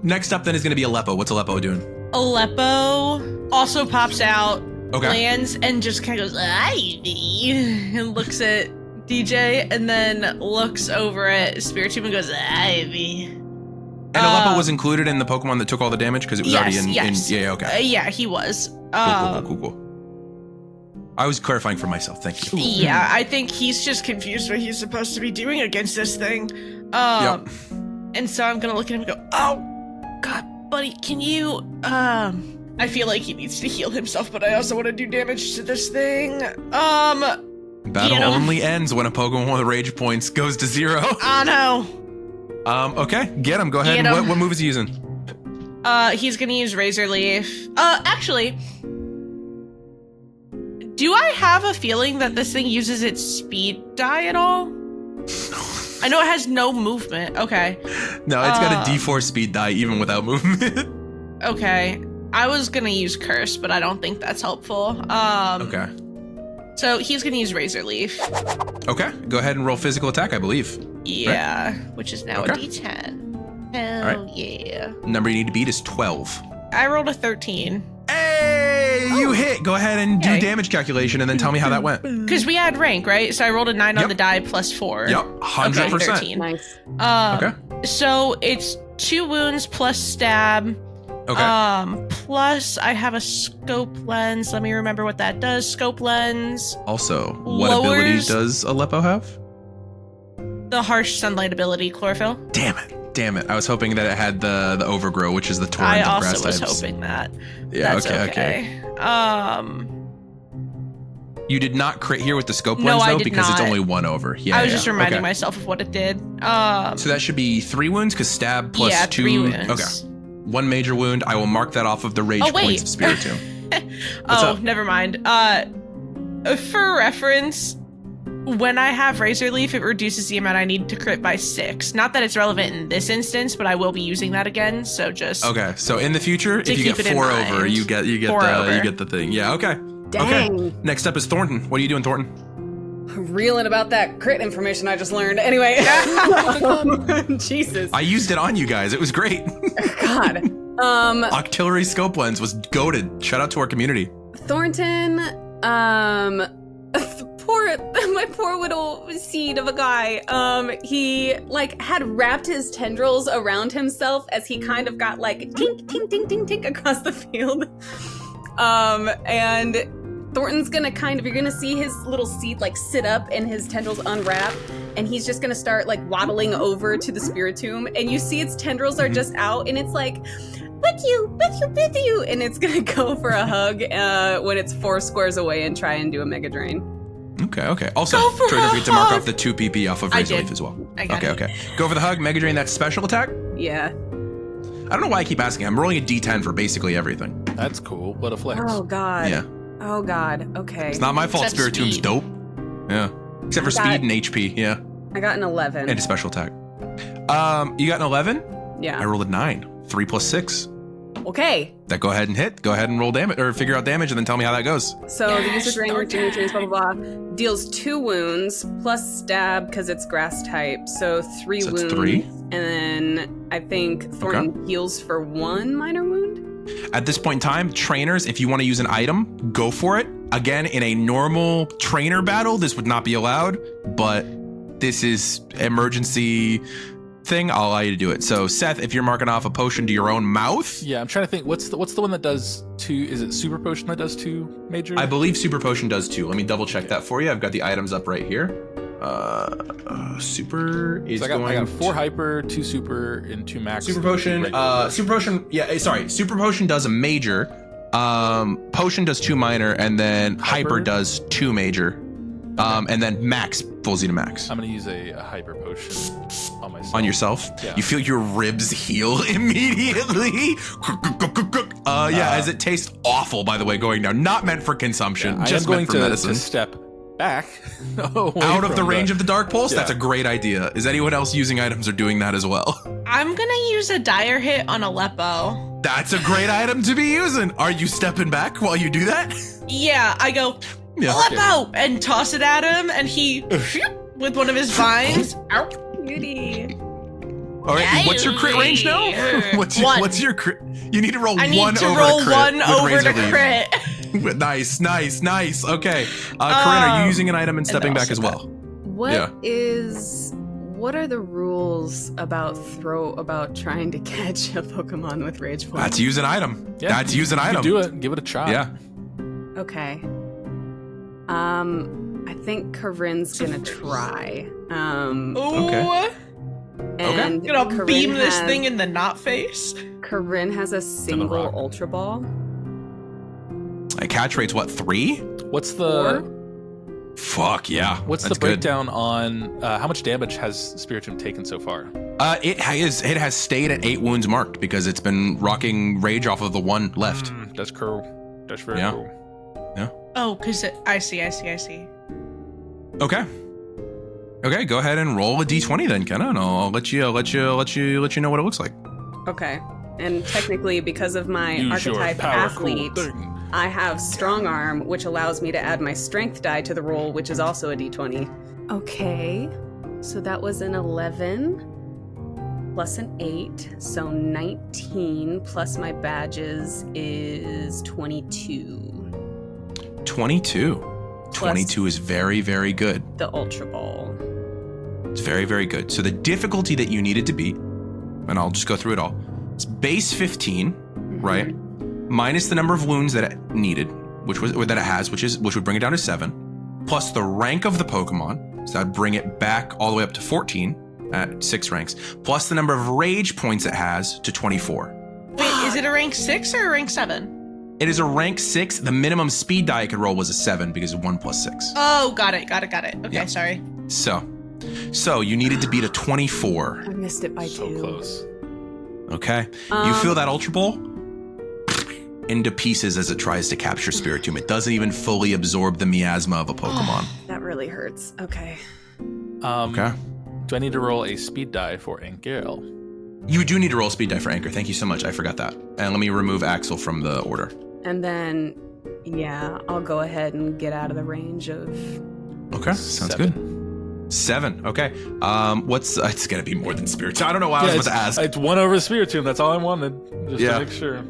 Next up then is gonna be Aleppo. What's Aleppo doing? Aleppo also pops out, Okay. lands, and just kind of goes, Ivy, and looks at DJ, and then looks over at Spiritomb and goes, Ivy. And Aleppo was included in the Pokemon that took all the damage because it was already in. Yes. Yeah, okay. Yeah, he was. Cool. I was clarifying for myself. Thank you. Yeah, I think he's just confused what he's supposed to be doing against this thing. Yep. And so I'm gonna look at him and go, oh, God, buddy, can you, I feel like he needs to heal himself, but I also want to do damage to this thing. Battle you know. only ends when a Pokemon with rage points goes to 0. I know. Okay, get him. Go ahead. Get And him. what move is he using? He's gonna use Razor Leaf. Actually, do I have a feeling that this thing uses its speed die at all? I know it has no movement. Okay. No, it's got a D4 speed die even without movement. Okay. I was gonna use Curse, but I don't think that's helpful. Okay. So he's gonna use Razor Leaf. Okay, go ahead and roll physical attack, I believe. Yeah, which is now Okay. a D10. Hell yeah. Number you need to beat is 12. I rolled a 13. Hey, you hit. Go ahead and do Yay. damage calculation and then tell me how that went. Because we had rank, right? So I rolled a 9 on Yep. the die plus 4. Yep, Okay, 100%. 13. Nice. Okay. So it's 2 wounds plus stab. Okay. Plus I have a scope lens. Let me remember what that does. Scope lens. Also, what ability lowers- does Aleppo have? The harsh sunlight ability, chlorophyll. Damn it. I was hoping that it had the overgrow, which is the torrent I of also grass was types. hoping that. Yeah, That's okay. You did not crit here with the scope No, lens, I though, did because it's not. only 1 over. Yeah, I was just reminding okay. myself of what it did. So that should be 3 wounds, because stab plus yeah, 2. 3 wounds. Okay. 1 major wound. I will mark that off of the rage Oh, wait. points of Spiritomb. What's up? Never mind. For reference, when I have Razor Leaf, it reduces the amount I need to crit by 6. Not that it's relevant in this instance, but I will be using that again. So just Okay, so in the future, To if you keep get it in 4 over, mind. you get 4 over. you get the thing. Yeah, okay. Dang. Okay. Next up is Thornton. What are you doing, Thornton? Reeling about that crit information I just learned. Anyway. Jesus. I used it on you guys. It was great. God. Octillery scope lens was goated. Shout out to our community. Thornton, my poor little seed of a guy, he like had wrapped his tendrils around himself as he kind of got like tink, tink, tink, tink, tink across the field. And Thornton's gonna you're gonna see his little seed like sit up and his tendrils unwrap, and he's just gonna start like waddling over to the Spiritomb, and you see its tendrils are just out, and it's like, with you, and it's gonna go for a hug when it's 4 squares away and try and do a Mega Drain. Okay. Also, Go for Trader, a forget to mark hug. off the 2 PP off of I Razor did. Leaf as well. I got it. Okay. Go for the hug. Mega Drain, that's special attack? Yeah. I don't know why I keep asking. I'm rolling a D10 for basically everything. That's cool. What a flex. Oh God. Yeah. Oh God. Okay. It's not my fault Except Spiritomb's speed. dope. Yeah. Except for I got- speed and HP. Yeah. I got an 11. And a special attack. You got an 11? Yeah. I rolled a 9. 3 plus 6. Okay. That go ahead and hit. Go ahead and roll damage or figure out damage and then tell me how that goes. So the user drain, regenerates, blah blah blah, deals 2 wounds plus stab because it's grass type. So 3 So it's wounds. 3? And then I think Thornton heals for 1 minor wound. At this point in time, trainers, if you want to use an item, go for it. Again, in a normal trainer battle, this would not be allowed, but this is emergency thing. I'll allow you to do it. So, Seth, if you're marking off a potion to your own mouth, Yeah, I'm trying to think. What's the one that does 2? Is it super potion that does 2 major? I believe super potion does 2. Let me double check that for you. I've got the items up right here. Super is So I going. got 4 hyper, 2 super, and 2 max. Super potion. Super potion. Yeah, sorry. Super potion does a major. Potion does 2 minor, and then hyper does 2 major. And then max pulls you to max. I'm gonna use a hyper potion on myself. On yourself, Yeah. you feel your ribs heal immediately. As it tastes awful, by the way, going down. Not meant for consumption, I am just going meant for to medicine. step back Out of the range of the dark pulse. Yeah. That's a great idea. Is anyone else using items or doing that as well? I'm gonna use a dire hit on Aleppo. That's a great item to be using. Are you stepping back while you do that? Yeah, I go Yeah. Aleppo and toss it at him, and he with one of his vines. Ow. Beauty. All right. What's your crit range now? One. What's your crit? You need to roll I need 1 to over roll to crit 1 with over Razor to Leaf. crit. Nice. Okay. Corinne, are you using an item and stepping back as well? What are the rules about trying to catch a Pokemon with Rage Point? That's use an item. Yeah, That's use an You item. do it. Give it a try. Yeah. Okay. I think Corinne's gonna try. Ooh, Okay. And gonna Corinne beam this has- thing in the knot face. Corinne has a single rock. Ultra Ball. Catch rate's what, 3? What's the Fuck yeah. What's That's the breakdown on how much damage has Spiritomb taken so far? It has stayed at 8 wounds marked because it's been rocking rage off of the 1 left. That's cool. That's very Yeah. cool. Oh, cause I see. Okay. Okay, go ahead and roll a d20 then, Kenna, and I'll let you know what it looks like. Okay. And technically, because of my Use your archetype powerful athlete, thing. I have Strong Arm, which allows me to add my strength die to the roll, which is also a d20. Okay. So that was an 11 plus an 8. So 19 plus my badges is 22. 22. 22 is very, very good. The Ultra Ball. It's very, very good. So the difficulty that you needed to be and I'll just go through it all. It's base 15, right? Minus the number of wounds that it needed, which it has, which would bring it down to 7, plus the rank of the Pokemon, so that'd bring it back all the way up to 14 at 6 ranks, plus the number of rage points it has to 24. Wait, is it a rank 6 or a rank 7? It is a rank 6. The minimum speed die it could roll was a 7 because of 1 plus 6. Oh, got it. Okay, yeah. Sorry. So you needed to beat a 24. I missed it by 2. So close. Okay. You feel that Ultra Ball into pieces as it tries to capture Spiritomb. It doesn't even fully absorb the miasma of a Pokemon. That really hurts. Okay. Okay. Do I need to roll a speed die for Angeal? You do need to roll a speed die for Anchor. Thank you so much. I forgot that. And let me remove Axel from the order. And then, yeah, I'll go ahead and get out of the range of... Okay, sounds good. 7. Okay. It's gonna be more than Spiritomb. I don't know why I was about to ask. It's 1 over Spiritomb. That's all I wanted. Just to make sure.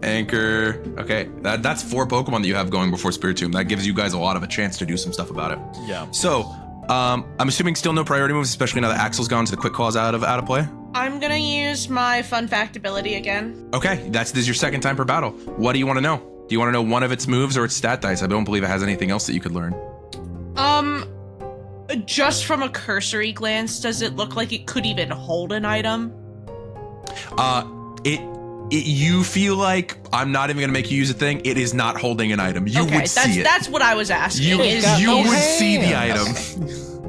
Anchor. Okay. That's 4 Pokemon that you have going before Spiritomb. That gives you guys a lot of a chance to do some stuff about it. Yeah. So, I'm assuming still no priority moves, especially now that Axel's gone to the quick claws out of play. I'm gonna use my fun fact ability again. Okay, this is your second time per battle. What do you want to know? Do you want to know one of its moves or its stat dice? I don't believe it has anything else that you could learn. Just from a cursory glance, does it look like it could even hold an item? You feel like I'm not even gonna make you use a thing. It is not holding an item. You would see it. That's what I was asking. You would see the item.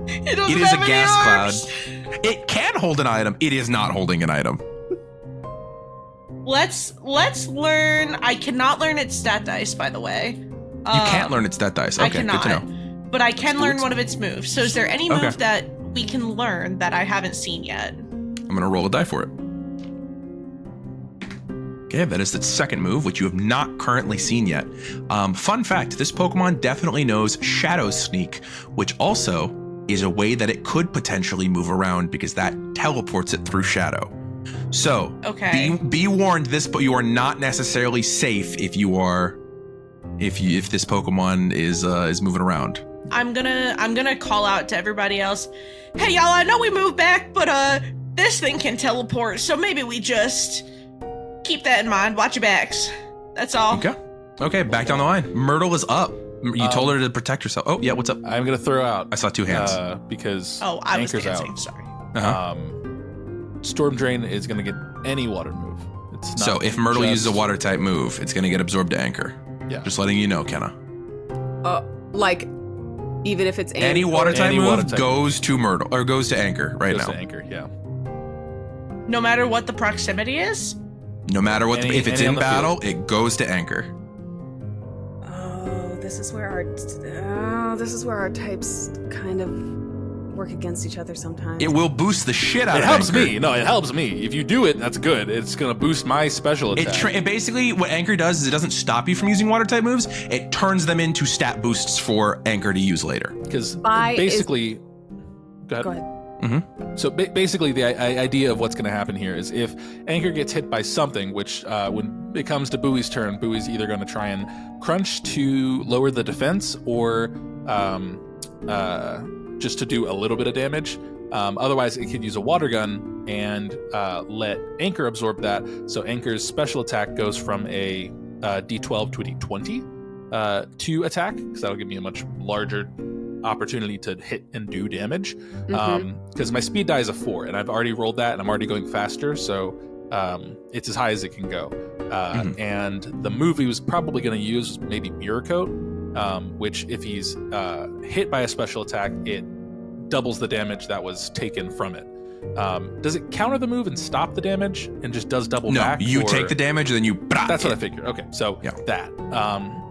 It is a gas cloud. It can hold an item. It is not holding an item. Let's learn. I cannot learn its stat dice, by the way. You can't learn its stat dice. Okay, I cannot, good to know. But I can learn one of its moves. So is there any move that we can learn that I haven't seen yet? I'm gonna roll a die for it. Okay, that is its second move, which you have not currently seen yet. Fun fact, this Pokemon definitely knows Shadow Sneak, which also is a way that it could potentially move around because that teleports it through Shadow. So, be warned, you are not necessarily safe if this Pokemon is moving around. I'm gonna call out to everybody else. Hey y'all, I know we moved back, but this thing can teleport, so maybe we just keep that in mind. Watch your backs. That's all. Okay, back down the line. Myrtle is up. You told her to protect herself. Oh, yeah, what's up? I'm going to throw out... I saw 2 hands. Because I was Anchor's dancing, out. Sorry. Storm Drain is going to get any water move. It's not so if Myrtle uses a water type move, it's going to get absorbed to Anchor. Yeah. Just letting you know, Kenna. Like, even if it's any water type move goes to Myrtle, or goes to Anchor right now. Goes to Anchor, yeah. No matter what the proximity is? No matter what, if it's in battle, it goes to Anchor. This is where our types kind of work against each other sometimes. It will boost the shit out of Anchor. It helps Anchor. me. No, it helps me. If you do it, that's good. It's going to boost my special attack. It basically, what Anchor does is it doesn't stop you from using water type moves. It turns them into stat boosts for Anchor to use later. Because basically... Go ahead. Mm-hmm. So basically, the idea of what's going to happen here is if Anchor gets hit by something, which when it comes to Bowie's turn, Bowie's either going to try and crunch to lower the defense or just to do a little bit of damage. Otherwise, it could use a water gun and let Anchor absorb that. So Anchor's special attack goes from a D12 to a D20 to attack, because that'll give me a much larger opportunity to hit and do damage. Because my speed die is a 4, and I've already rolled that, and I'm already going faster, so it's as high as it can go. And the move he was probably going to use was maybe Mirror Coat, which if he's hit by a special attack, it doubles the damage that was taken from it. Does it counter the move and stop the damage and just does double back? No, you take the damage and then you... That's what I figured. Okay, so that.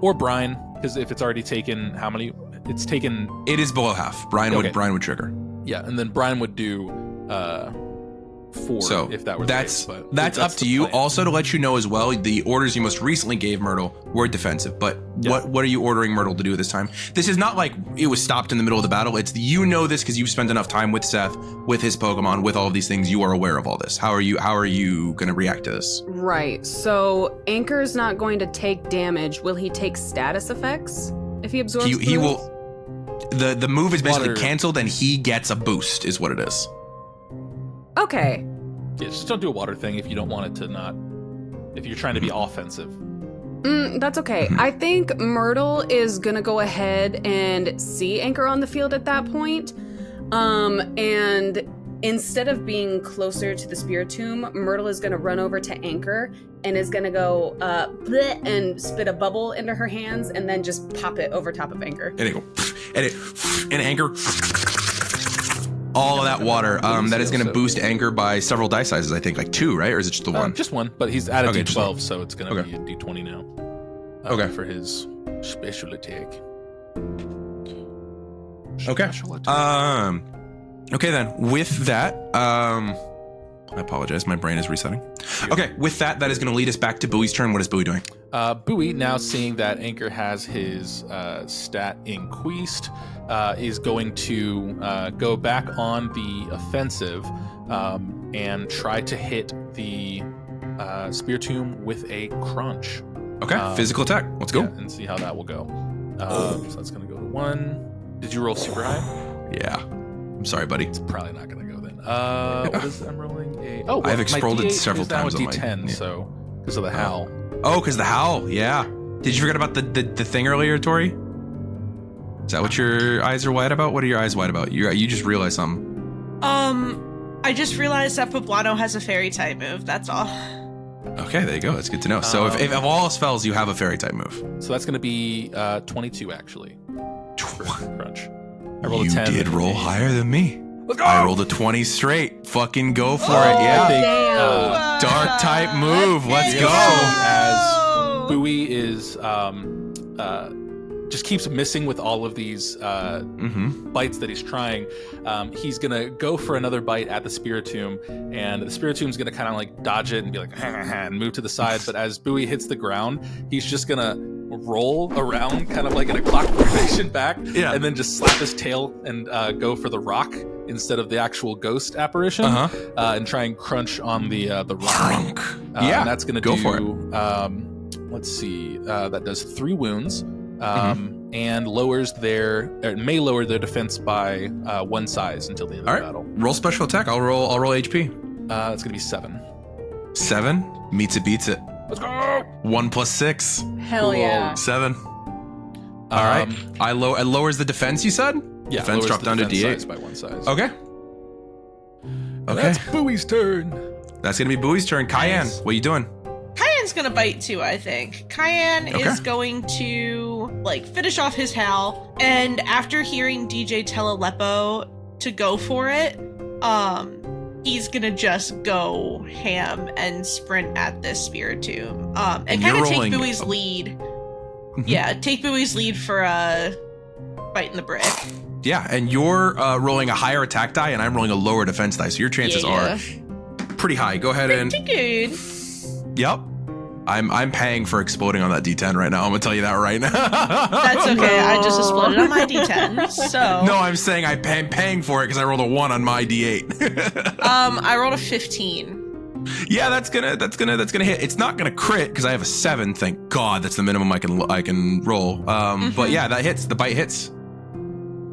Or Brine, because if it's already taken, how many... It's taken... It is below half. Brine would trigger. Yeah, and then Brine would do 4 if that were that's the case. But that's up to you. Also, to let you know as well, the orders you most recently gave Myrtle were defensive. But what are you ordering Myrtle to do this time? This is not like it was stopped in the middle of the battle. It's this because you've spent enough time with Seth, with his Pokemon, with all of these things. You are aware of all this. How are you going to react to this? Right. So Anchor's not going to take damage. Will he take status effects if he absorbs? He will. The move is basically canceled and he gets a boost is what it is. Okay. Yeah, just don't do a water thing if you don't want it to not. If you're trying to be offensive. That's okay. I think Myrtle is gonna go ahead and see Anchor on the field at that point. And instead of being closer to the Spiritomb, Myrtle is gonna run over to Anchor and is gonna go bleh, and spit a bubble into her hands and then just pop it over top of Anchor. And it go, and Anchor. All of that water. That is going to boost Anchor by several die sizes. I think like 2, right? Or is it just the 1? Just 1, but he's at a D12, so it's going to Okay. be a D20 now. Okay. For his special attack. Okay. Special attack. Okay then. With that, I apologize. My brain is resetting. Okay. With that, that is going to lead us back to Bowie's turn. What is Bowie doing? Bowie, now seeing that Anchor has his stat increased, is going to go back on the offensive and try to hit the Spiritomb with a crunch. Okay. Physical attack. Let's go. Yeah, and see how that will go. So that's going to go to 1. Did you roll super high? Yeah. I'm sorry, buddy. It's probably not going to go then. What is I'm rolling a... Oh, I've my exploded D8 several is now times a on my- D10, yeah. so because of the howl. Oh, because the howl. Yeah. Did you forget about the thing earlier, Torie? Is that what your eyes are wide about? What are your eyes wide about? You just realized something. I just realized that Poblano has a fairy type move. That's all. Okay, there you go. That's good to know. So if of all spells, you have a fairy type move. So that's going to be 22, actually. For crunch. I rolled You a 10. did roll higher than me. Let's go! I rolled a 20 straight. Fucking go for it. Yeah. Damn. Dark type move. Let's You're go. gonna see as Bowie is just keeps missing with all of these bites that he's trying. He's gonna go for another bite at the Spiritomb, and the Spiritomb's gonna kind of like dodge it and be like and move to the side. But as Bowie hits the ground, he's just gonna roll around kind of like in a clock formation back, and then just slap his tail and go for the rock instead of the actual ghost apparition, and try and crunch on the rock. Yeah, and that's gonna go do. for it. Let's see. That does 3 wounds. And lowers may lower their defense by 1 size until the end of the battle. Roll special attack. I'll roll HP. It's gonna be 7. 7 meets it, beats it. Let's go. 1 plus 6. Hell yeah. 7. All right. It lowers the defense. You said. Yeah. Defense lowers dropped the down to defense D8 size by 1 size. Okay. Okay. That's Bowie's turn. That's gonna be Bowie's turn. Cayenne, what are you doing? Cayenne's gonna bite too, I think. Cayenne is going to finish off his howl, and after hearing DJ tell Aleppo to go for it, he's gonna just go ham and sprint at this Spiritomb. And kind of take Bowie's lead. Yeah, take Bowie's lead for biting the brick. Yeah, and you're rolling a higher attack die, and I'm rolling a lower defense die, so your chances are pretty high. Go ahead and. Pretty good. Yep. I'm paying for exploding on that D10 right now. I'm gonna tell you that right now. That's okay. I just exploded on my D10. So. No, I'm saying I'm paying for it because I rolled a 1 on my D8. I rolled a 15. Yeah, that's gonna hit. It's not gonna crit because I have a 7. Thank God, that's the minimum I can roll. But yeah, that hits. The bite hits.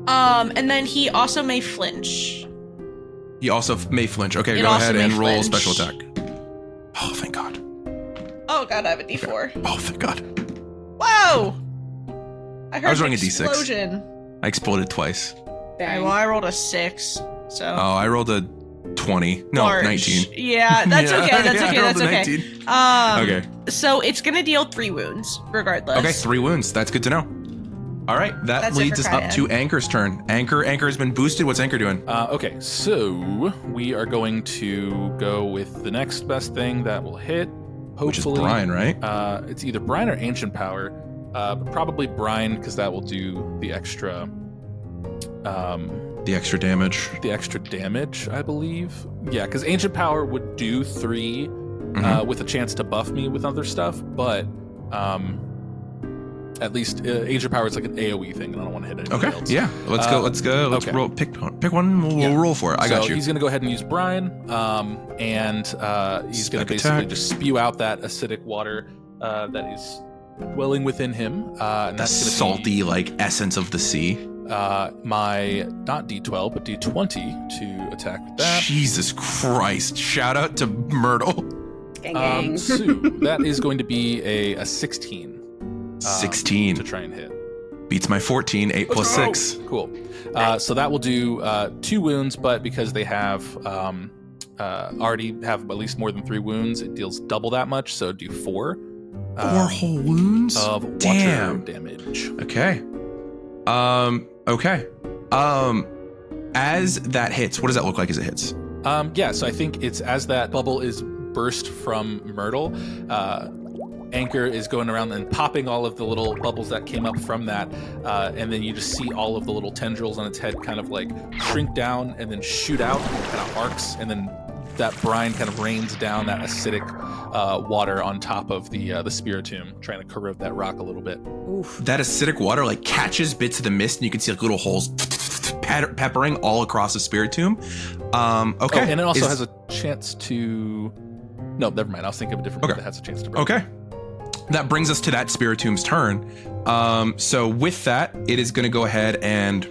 And then he also may flinch. He also may flinch. Okay, go ahead and roll a special attack. Oh, thank God. Oh God, I have a D4. Okay. Oh, thank God. Whoa! I heard I was rolling an a D6. explosion. I exploded twice. Okay, well, I rolled a 6. So. Oh, I rolled a 20. No, large. 19. Yeah, that's Yeah, okay. That's yeah, okay. I rolled That's a okay. 19. Okay. So it's gonna deal 3 wounds, regardless. Okay, 3 wounds. That's good to know. All right, That's leads it us for up to Anchor's turn. Anchor has been boosted. What's Anchor doing? Okay, so we are going to go with the next best thing that will hit. Hopefully, Which is Brine, right? It's either Brine or Ancient Power, but probably Brine because that will do the extra. The extra damage. The extra damage, I believe. Yeah, because Ancient Power would do 3 with a chance to buff me with other stuff, but at least Ancient Power is like an AoE thing, and I don't want to hit anybody else. Yeah. Let's go. Let's roll. Pick one. We'll roll for it. I got you. He's going to go ahead and use Brine, and he's going to basically just spew out that acidic water that is dwelling within him. And that's going to salty, like essence of the sea. my not D12 but D20 to attack with that. Jesus Christ! Shout out to Myrtle. Gang, gang. So that is going to be a 16. 16 to try and hit. Beats my 14. 8 plus 6. Cool. So that will do 2 wounds, but because they have already have at least more than 3 wounds, it deals double that much. So do 4. 4 whole wounds of water Damn. damage. Okay. Okay. As that hits, what does that look like as it hits? Yeah, so I think it's as that bubble is burst from Myrtle, Anchor is going around and popping all of the little bubbles that came up from that, and then you just see all of the little tendrils on its head kind of like shrink down and then shoot out, and kind of arcs, and then that brine kind of rains down that acidic water on top of the spiritomb, trying to corrode that rock a little bit. Oof. That acidic water like catches bits of the mist, and you can see like little holes peppering all across the spiritomb. Okay. Oh, and it also has a chance to... No, never mind. I was thinking of a different one that has a chance to break. Okay. That brings us to that spiritomb's turn. So with that, it is going to go ahead and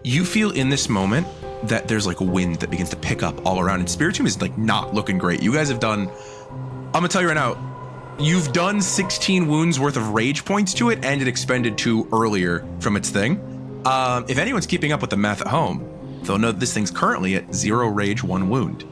you feel in this moment that there's like a wind that begins to pick up all around, and spiritomb is like not looking great. You guys have done, I'm gonna tell you right now, you've done 16 wounds worth of rage points to it, and it expended 2 earlier from its thing. If anyone's keeping up with the math at home, they'll know that this thing's currently at 0 rage, 1 wound.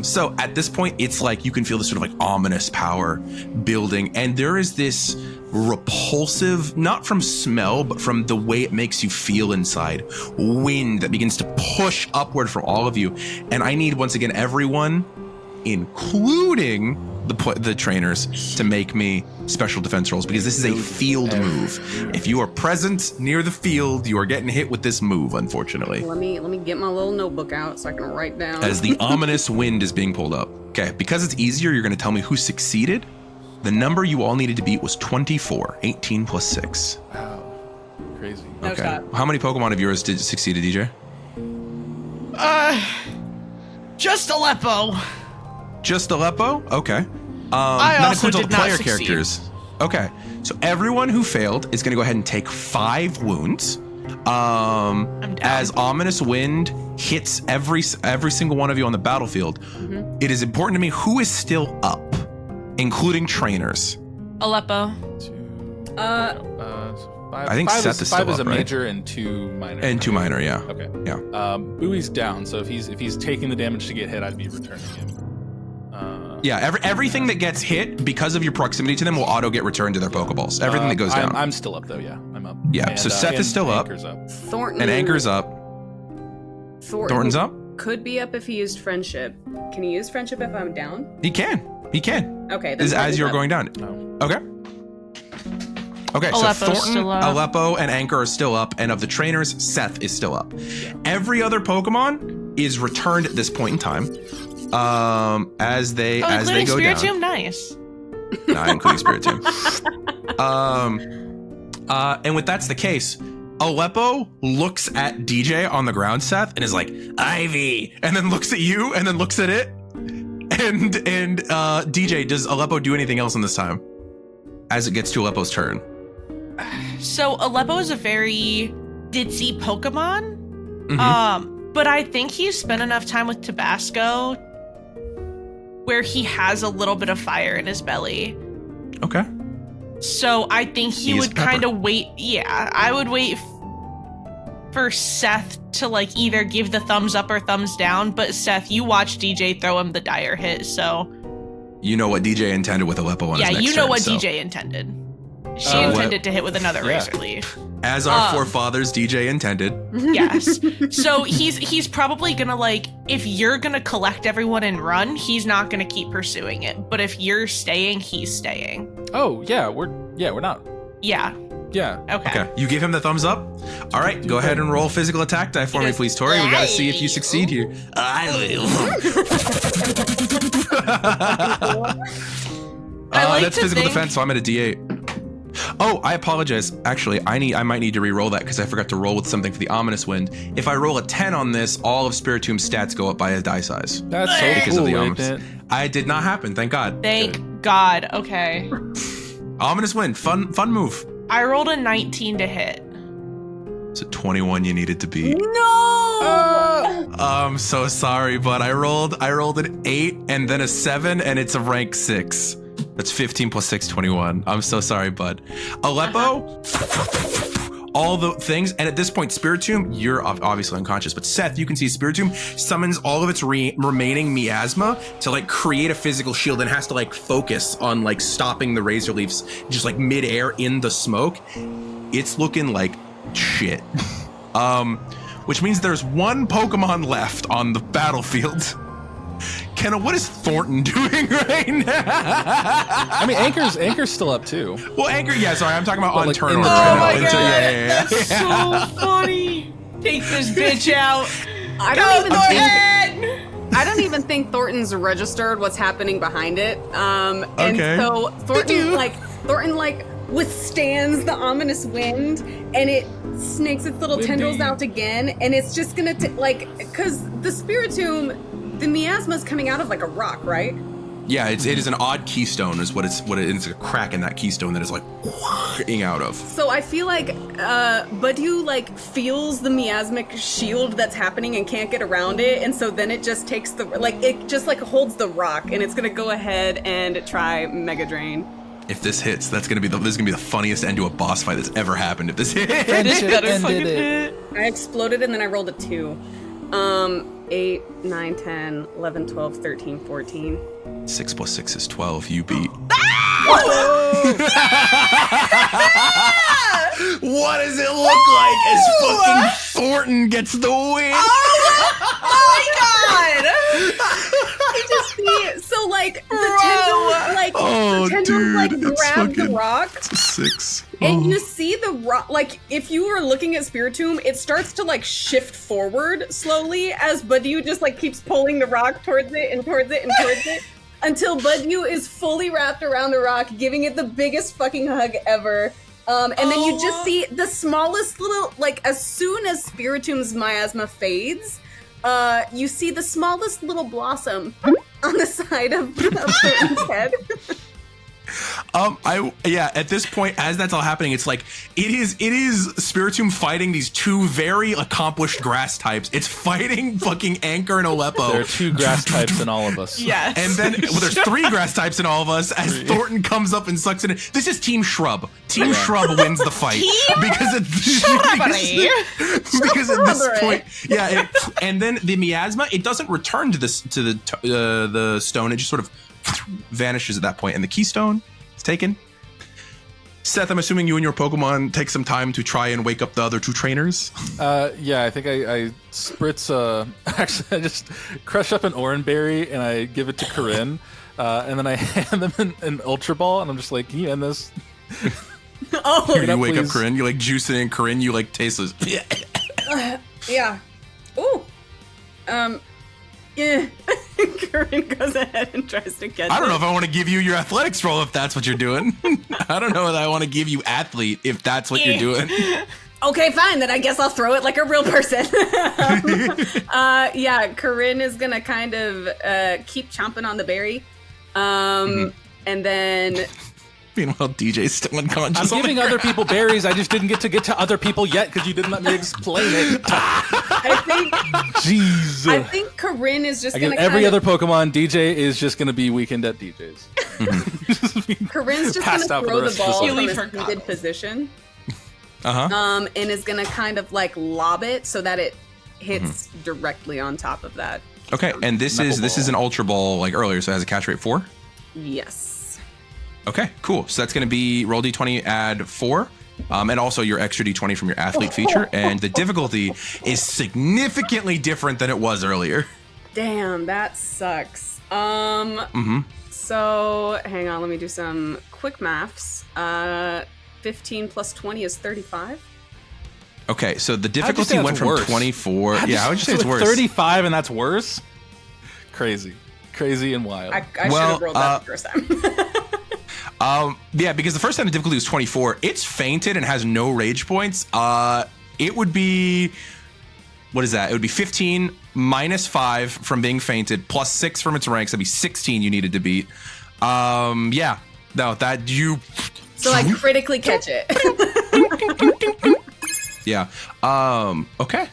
So at this point, it's like you can feel this sort of like ominous power building, and there is this repulsive, not from smell, but from the way it makes you feel inside, wind that begins to push upward from all of you. And I need, once again, everyone, including the trainers, to make me special defense rolls, because this is a field move. If you are present near the field, you are getting hit with this move, unfortunately. Let me get my little notebook out so I can write down. As the ominous wind is being pulled up. Okay, because it's easier, you're going to tell me who succeeded. The number you all needed to beat was 24, 18 plus 6. Wow. Crazy. No Okay. shot. How many Pokemon of yours did succeed, DJ? Just Aleppo. Just Aleppo? Okay. I that also includes all did the player not succeed. characters. Okay. So everyone who failed is going to go ahead and take 5 wounds. I'm down. As ominous wind hits every single one of you on the battlefield, it is important to me who is still up, including trainers. Aleppo. Five, I think five Seth is still five is up, a right? major and 2 minor. And 2 minor, yeah. Okay. Yeah. Bowie's down, so if he's taking the damage to get hit, I'd be returning him. Yeah, everything that gets hit because of your proximity to them will auto get returned to their Pokeballs. Everything that goes down. I'm still up though. Yeah, I'm up. Yeah, so Seth is still up. Anchor's up. Thornton. And Anchor's up. Thornton's up? Could be up if he used friendship. Can he use friendship if I'm down? He can. Okay. Then As you're up. going down. Oh. Okay. Okay, so Aleppo's Thornton, still up. Aleppo, and Anchor are still up, and of the trainers, Seth is still up. Every other Pokemon is returned at this point in time. As they including go Spiritomb? down. Nice. Not including Spiritomb. And with that's the case, Aleppo looks at DJ on the ground, Seth, and is like, Ivy, and then looks at you, and then looks at it. And DJ, does Aleppo do anything else in this time? As it gets to Aleppo's turn. So Aleppo is a very ditzy Pokemon. Mhm. But I think he's spent enough time with Tabasco where he has a little bit of fire in his belly. Okay. So I think he He's would pepper. kind of wait. Yeah, I would wait for Seth to like either give the thumbs up or thumbs down. But Seth, you watch DJ throw him the dire hit, so You know what DJ intended with Aleppo on yeah, his next you know turn, what so. DJ intended. She intended to hit with another Yeah. razor leaf. As our forefathers, DJ intended. Yes. So he's probably gonna like, if you're gonna collect everyone and run, he's not gonna keep pursuing it. But if you're staying, he's staying. Oh yeah, we're not. Yeah. Yeah. Okay. Okay, you give him the thumbs up? All right, go ahead and roll physical attack die for me, please, Torie. We gotta see if you succeed here. I like That's to physical think- defense, so I'm at a D8. Oh, I apologize. Actually, I might need to re-roll that because I forgot to roll with something for the ominous wind. If I roll a 10 on this, all of Spiritomb's stats go up by a die size. That's so Because cool. of the isn't ominous. it? I did not happen, thank God. Thank God. Okay. Ominous wind, fun move. I rolled a 19 to hit. It's a 21 you needed to beat. No! I'm so sorry, but I rolled an 8 and then a 7, and it's a rank 6. That's 15 plus 6, 21. I'm so sorry, bud. Aleppo, all the things, and at this point, Spiritomb, you're obviously unconscious, but Seth, you can see Spiritomb summons all of its remaining miasma to like create a physical shield and has to like focus on like stopping the razor leaves just like midair in the smoke. It's looking like shit. Which means there's one Pokemon left on the battlefield. Kenna, what is Thornton doing right now? I mean, Anchor's still up too. Well, Anchor, yeah, sorry, I'm talking about on like, turn in order. the Oh my Yeah, god, yeah. that's so funny. Take this bitch out. I don't even think Thornton's registered what's happening behind it. And Okay. so Thornton withstands the ominous wind, and it snakes its little tendrils out again, and it's just gonna because the Spiritomb, the miasma's coming out of like a rock, right? Yeah, it is an odd keystone is what it is. It's a crack in that keystone that is like whooshing out of. So I feel like Budew like feels the miasmic shield that's happening and can't get around it, and so then it just takes it holds the rock, and it's gonna go ahead and try Mega Drain. If this hits, this is gonna be the funniest end to a boss fight that's ever happened. If this hits, This better ended fucking it. hit. I exploded and then I rolled a 2. 8, 9, 10, 11, 12, 13, 14. 6 plus 6 is 12. You beat. What does it look like as fucking Thornton gets the win? Oh my god! So like the Oh, tendrils dude, that's grab the fucking- rock, 6. and you see the rock. Like if you were looking at Spiritomb, it starts to like shift forward slowly as Budew just like keeps pulling the rock towards it and towards it and towards it until Budew is fully wrapped around the rock, giving it the biggest fucking hug ever. And then you just see the smallest little, like as soon as Spiritomb's miasma fades, you see the smallest little blossom on the side of Thornton's head. At this point, as that's all happening, it's like it is Spiritomb fighting these two very accomplished grass types. It's fighting fucking Anchor and Aleppo. There are 2 grass types in all of us. Yes. And then there's 3 grass types in all of us as Thornton comes up and sucks it in. This is Team Shrub. Team Shrub wins the fight. Because at this point, and then the miasma, it doesn't return to the stone. It just sort of vanishes at that point, and the keystone is taken. Seth, I'm assuming you and your Pokemon take some time to try and wake up the other 2 trainers. Yeah, I think I spritz. Actually, I just crush up an Oranberry and I give it to Coryne, and then I hand them an Ultra Ball, and I'm just like, "Can you end this?" You wake up please. Coryne, you like juice it in Coryne, you like taste this. Yeah. Ooh. Yeah. Coryne goes ahead and tries to catch I don't it. know if I want to give you your athletics roll if that's what you're doing. I don't know if I want to give you athlete if that's what you're doing. Okay, fine. Then I guess I'll throw it like a real person. Coryne is gonna kind of keep chomping on the berry, and then. Meanwhile, DJ's still unconscious. I'm giving other people berries. I just didn't get to other people yet because you didn't let me explain it. Jeez. I think Coryne is just I gonna give every kind other Pokemon. DJ is just gonna be weekend at DJ's. Corinne's just Passed gonna out for throw the the rest of the ball summer. from You leave a her seated goggles. position, Uh-huh. and is gonna kind of like lob it so that it hits directly on top of that. Okay, and this is an Ultra Ball like earlier, so it has a catch rate 4. Yes. Okay, cool. So that's going to be roll d20, add 4, and also your extra d20 from your athlete feature. And the difficulty is significantly different than it was earlier. Damn, that sucks. So hang on, let me do some quick maths. 15 plus 20 is 35. Okay, so the How'd you difficulty say that's went from worse? 24. Yeah, I would say it's worse. 35 and that's worse? Crazy and wild. I should have rolled that the first time. Yeah, because the first time the difficulty was 24. It's fainted and has no rage points. It would be, what is that? It would be 15 minus 5 from being fainted, plus 6 from its ranks. That'd be 16 you needed to beat. Yeah, no, that you. So I critically catch it. Yeah. Okay.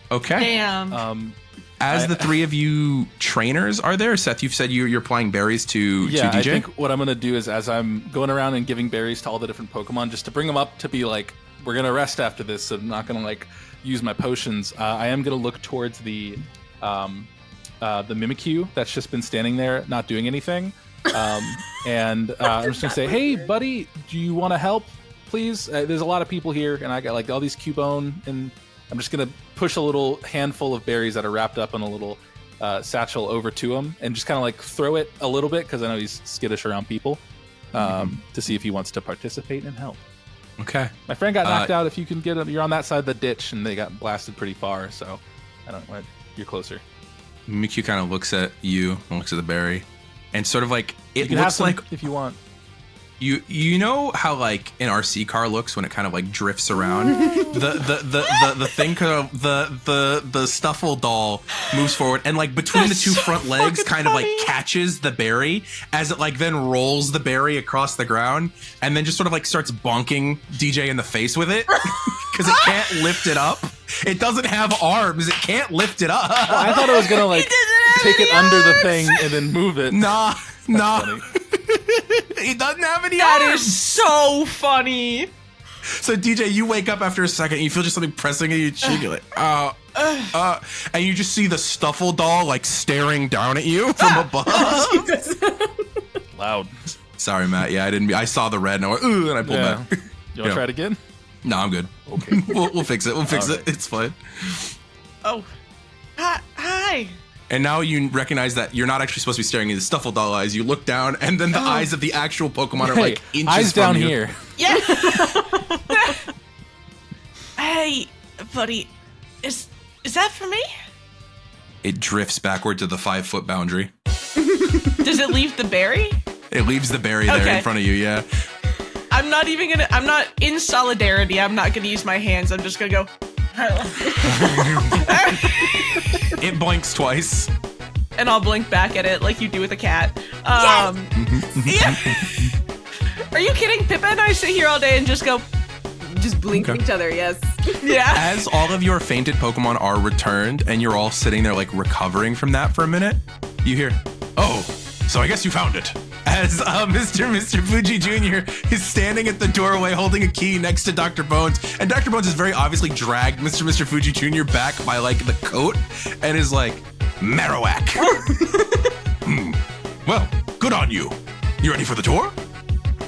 Damn. As the three of you trainers are there, Seth, you've said you're applying berries to DJ? I think what I'm going to do is as I'm going around and giving berries to all the different Pokemon, just to bring them up to be like, we're going to rest after this, so I'm not going to like use my potions. I am going to look towards the Mimikyu that's just been standing there not doing anything. And I'm just going to say, hey, buddy, do you want to help, please? There's a lot of people here, and I got like all these Cubone, and I'm just going to push a little handful of berries that are wrapped up in a little satchel over to him and just kind of like throw it a little bit because I know he's skittish around people to see if he wants to participate and help. Okay. My friend got knocked out. If you can get him, you're on that side of the ditch, and they got blasted pretty far, so I don't know. You're closer. Mimikyu kind of looks at you and looks at the berry and sort of like, it looks like if you want. You know how like an RC car looks when it kind of like drifts around? the thing kind of the Stuffle doll moves forward and like between the two front legs kind of like catches the berry as it like then rolls the berry across the ground and then just sort of like starts bonking DJ in the face with it because it can't lift it up. It doesn't have arms. It can't lift it up. I thought it was gonna like take it under the thing and then move it. Nah. Funny. He doesn't have any That arms. is so funny. So DJ, you wake up after a second, and you feel just something pressing at your cheek. You're like, and you just see the Stuffle doll like staring down at you from above. Loud. Sorry, Matt. Yeah, I saw the red and I went, ooh, and I pulled back. You want to try it again? No, I'm good. Okay. we'll fix it. We'll fix it. It's fine. Oh, hi. And now you recognize that you're not actually supposed to be staring into the Stuffle doll eyes. You look down, and then the eyes of the actual Pokemon are like inches eyes from down you. here. Yeah. Hey, buddy, is that for me? It drifts backward to the 5-foot boundary. Does it leave the berry? It leaves the berry there in front of you. Yeah. I'm not in solidarity. I'm not gonna use my hands. I'm just gonna go. It blinks twice. And I'll blink back at it like you do with a cat. Yes! Yeah. Are you kidding? Pippa and I sit here all day and just go, Just blink at each other, yes. yeah. As all of your fainted Pokemon are returned and you're all sitting there like recovering from that for a minute, you hear, oh, so I guess you found it. As Mr. Fuji Jr. is standing at the doorway holding a key next to Dr. Bones. And Dr. Bones has very obviously dragged Mr. Fuji Jr. back by like the coat and is like, Marowak. Well, good on you. You ready for the tour?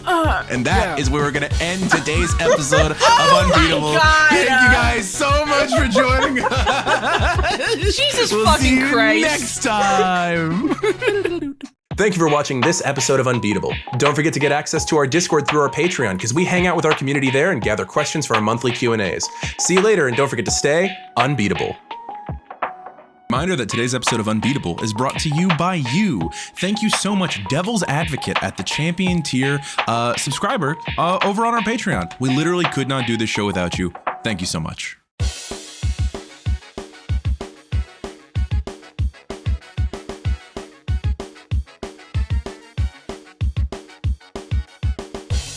And that is where we're going to end today's episode of Unbeatable. God. Thank you guys so much for joining us. Jesus We'll fucking see you Christ. next time. Thank you for watching this episode of Unbeatable. Don't forget to get access to our Discord through our Patreon because we hang out with our community there and gather questions for our monthly Q&As. See you later and don't forget to stay unbeatable. Reminder that today's episode of Unbeatable is brought to you by you. Thank you so much, Devil's Advocate at the Champion tier subscriber over on our Patreon. We literally could not do this show without you. Thank you so much.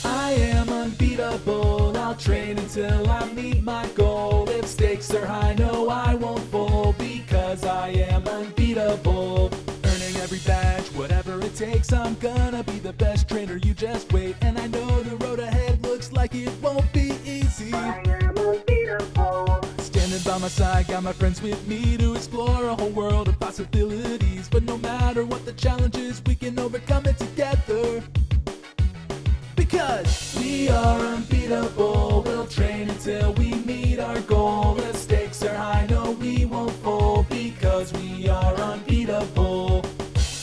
I am unbeatable. I'll train until I meet my goal. If stakes are high, no, I won't fold because I am unbeatable. Earning every badge, whatever it takes. I'm gonna be the best trainer. You just wait, and I know the road ahead looks like it won't be easy. I am unbeatable. Standing by my side, got my friends with me to explore a whole world of possibilities. But no matter what the challenge is, we can overcome it together. Because we are unbeatable, we'll train until we meet our goal. If stakes are high, no, we won't fold because we are unbeatable.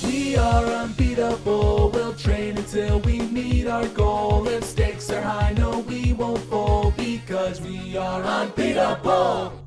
We are unbeatable, we'll train until we meet our goal. If stakes are high, no, we won't fold because we are unbeatable.